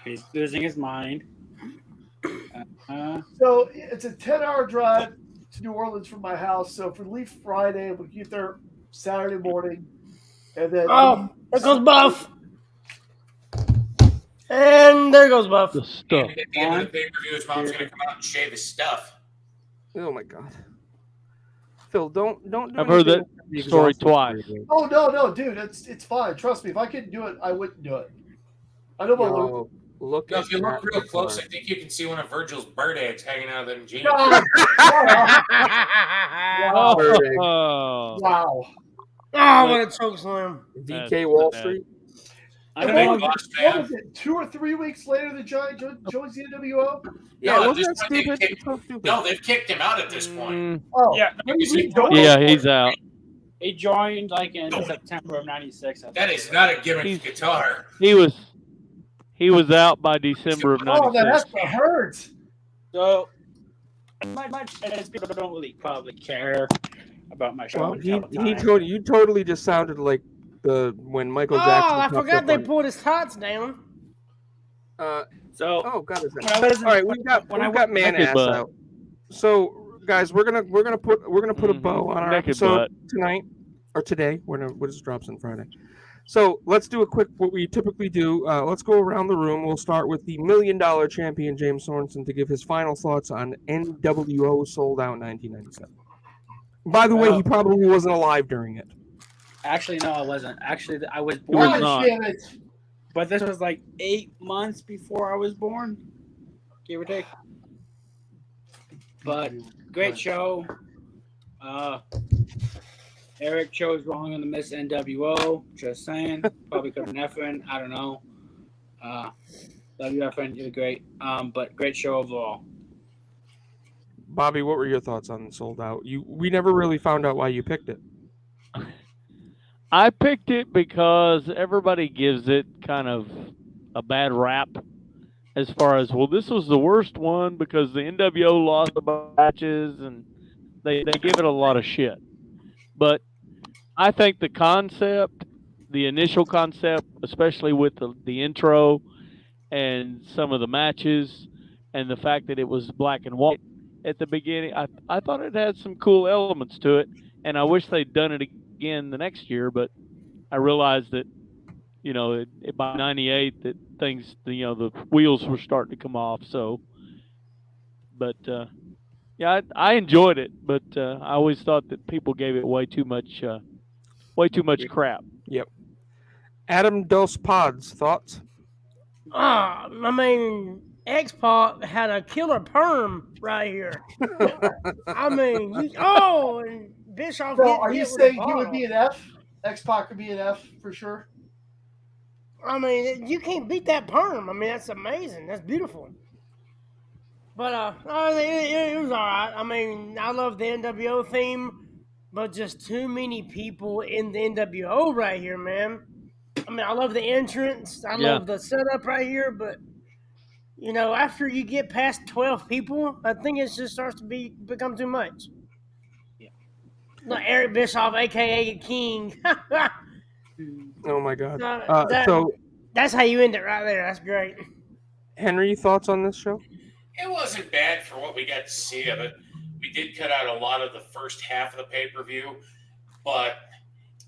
He's losing his mind. So it's a 10-hour drive to New Orleans from my house. So if we leave Friday, we'll get there Saturday morning. And then Oh, there goes Buff. And there goes Buff. The stuff. At the end of the pay-per-view, his mom's going to come out and shave his stuff. Oh my God. Phil, don't do I've heard that anything that's story exhausting. twice. Oh no, dude, it's fine. Trust me. If I couldn't do it, I wouldn't do it. I know about Luke. Yo, look No, at if you look that real close, I guitar. think you can see one of Virgil's bird eggs hanging out of them jeans. God. Wow. Perfect. Oh. Wow. Oh, what a choke slam. DK Wall bad. Street. I The don't big know. boss What man. was it? 2 or 3 weeks later, the Giant joins the NWO. Yeah, No, wasn't that this one they stupid? kicked- It's so stupid. No, they've kicked him out at this point. Mm, Oh, Yeah, yeah, he's out. he joined like in September of '96. That is not a gimmick He's- guitar. He was out by December of Oh, that has '96. to hurt. So, much as people don't really probably care about my show. Well, and you totally just sounded like when Michael Oh, Jackson. I popped forgot up they on- pulled his tots down. So, Oh God, is when that? I was All right, we've got man Naked ass butt. out. So guys, we're gonna put a bow on our Naked episode butt. tonight or today. When this drops on Friday. So let's do a quick what we typically do. Let's go around the room. We'll start with the $1 million champion James Sorensen to give his final thoughts on nWo Sold Out 1997. By the way, he probably wasn't alive during it. Actually, no, I wasn't. Actually, I was He was born, not. Damn it. but this was like 8 months before I was born, give or take. But great show. Eric chose wrong on the Miss NWO. Just saying. Probably could have effing. I don't know. Love you, effing. You're great. But great show overall. Bobby, what were your thoughts on Sold Out? We never really found out why you picked it. I picked it because everybody gives it kind of a bad rap as far as, well, this was the worst one because the NWO lost a bunch of matches and they give it a lot of shit. But I think the concept, the initial concept, especially with the intro and some of the matches, and the fact that it was black and white at the beginning, I thought it had some cool elements to it, and I wish they'd done it again the next year. But I realized that by '98 that things, the wheels were starting to come off. So, but yeah, I enjoyed it, but I always thought that people gave it way too much crap. Yep. Adam Dos Pods, thoughts? I mean, X Pac had a killer perm right here. I mean, and Bischoff So, getting are you hit with a saying he would bottle. be an F? X Pac would be an F for sure. I mean, you can't beat that perm. I mean, that's amazing. That's beautiful. But it was all right. I mean, I love the NWO theme, but just too many people in the NWO right here, man. I mean, I love the entrance. I Yeah. love the setup right here, but after you get past 12 people, I think it just starts to become too much. Yeah. Like Eric Bischoff, aka King. Oh my God. So that's how you end it right there. That's great. Henry, thoughts on this show? It wasn't bad for what we got to see of it. We did cut out a lot of the first half of the pay-per-view, but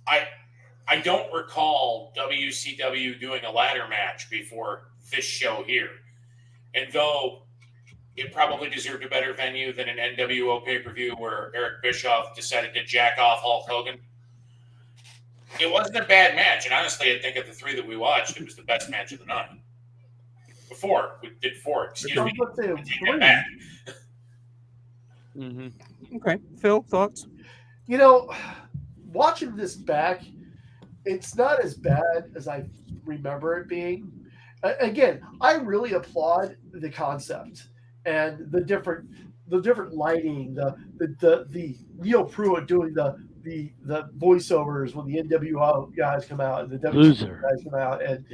I don't recall WCW doing a ladder match before this show here. And though it probably deserved a better venue than an NWO pay-per-view where Eric Bischoff decided to jack off Hulk Hogan, it wasn't a bad match. And honestly, I think of the three that we watched, it was the best match of the night. We did four. Excuse me. I take that back. Mm-hmm. Okay. Phil, thoughts? Watching this back, it's not as bad as I remember it being. Again, I really applaud the concept and the different lighting, the Neil Pruitt doing the voiceovers when the NWO guys come out and the WCW guys come out, and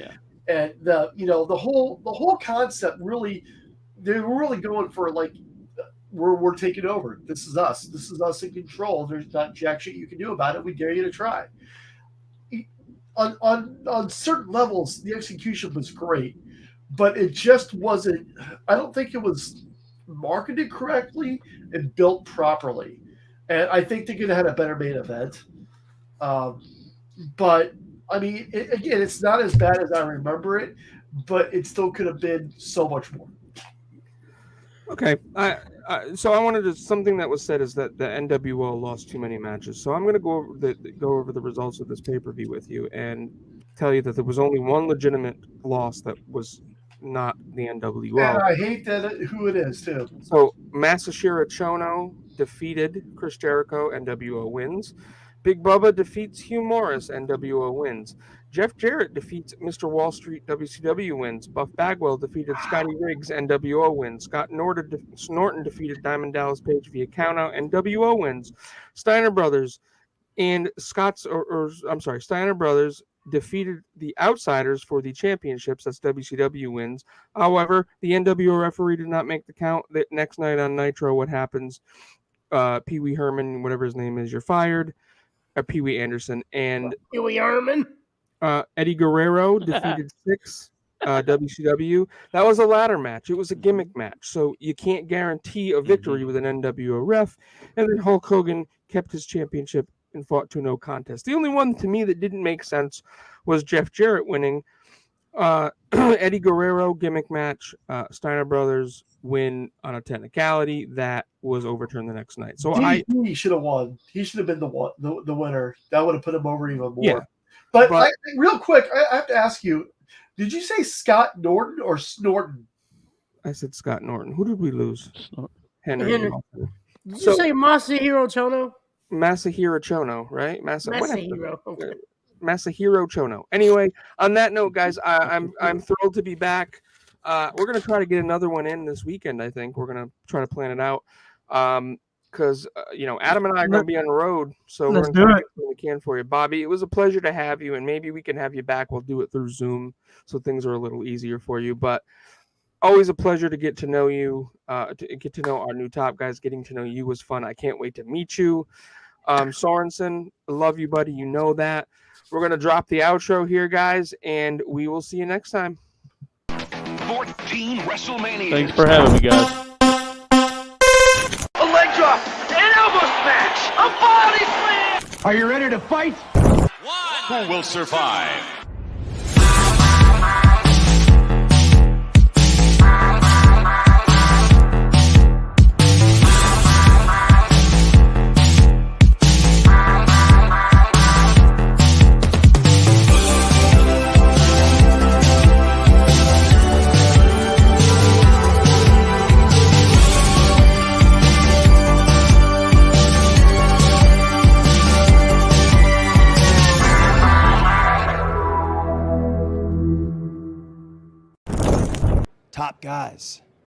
the whole concept really, they were really going for like, we're taking over. This is us. This is us in control. There's not jack shit you can do about it. We dare you to try. On certain levels, the execution was great, but it just wasn't. I don't think it was marketed correctly and built properly. And I think they could have had a better main event. But I mean, again, it's not as bad as I remember it, but it still could have been so much more. Okay. So I wanted to, something that was said is that the NWO lost too many matches. So I'm going to go over the results of this pay-per-view with you and tell you that there was only one legitimate loss that was not the NWO. And I hate who it is too. So Masahiro Chono defeated Chris Jericho, NWO wins. Big Bubba defeats Hugh Morris, NWO wins. Jeff Jarrett defeats Mr. Wall Street, WCW wins. Buff Bagwell defeated Scotty Riggs, NWO wins. Scott Norton defeated Diamond Dallas Page via countout, NWO wins. Steiner Brothers defeated the Outsiders for the championships. That's WCW wins. However, the NWO referee did not make the count. The next night on Nitro, what happens? Pee Wee Herman, whatever his name is, you're fired. Pee Wee Anderson and Pee Wee Herman. Eddie Guerrero defeated Six, WCW. That was a ladder match. It was a gimmick match, so you can't guarantee a victory with an NWO ref. And then Hulk Hogan kept his championship and fought to no contest. The only one to me that didn't make sense was Jeff Jarrett winning. Eddie Guerrero gimmick match. Steiner Brothers win on a technicality that was overturned the next night. So he should have won. He should have been the winner. That would have put him over even more. Yeah. But real quick, I have to ask you: did you say Scott Norton or Snorton? I said Scott Norton. Who did we lose? Henry. Did you say Masahiro Chono? Masahiro Chono, right? Masahiro. Okay. Masahiro Chono. Anyway, on that note, guys, I'm thrilled to be back. We're gonna try to get another one in this weekend. I think we're gonna try to plan it out. Because Adam and I are gonna be on the road, so we're gonna do what we can for you, Bobby. It was a pleasure to have you, and maybe we can have you back. We'll do it through Zoom, so things are a little easier for you. But always a pleasure to get to know you, to get to know our new top guys. Getting to know you was fun. I can't wait to meet you. Sorensen, I love you, buddy. You know that. We're going to drop the outro here, guys, and we will see you next time. 14 WrestleMania. Thanks for having me, guys. A leg drop, an elbow smash, a body slam. Are you ready to fight? Who will survive? Top guys.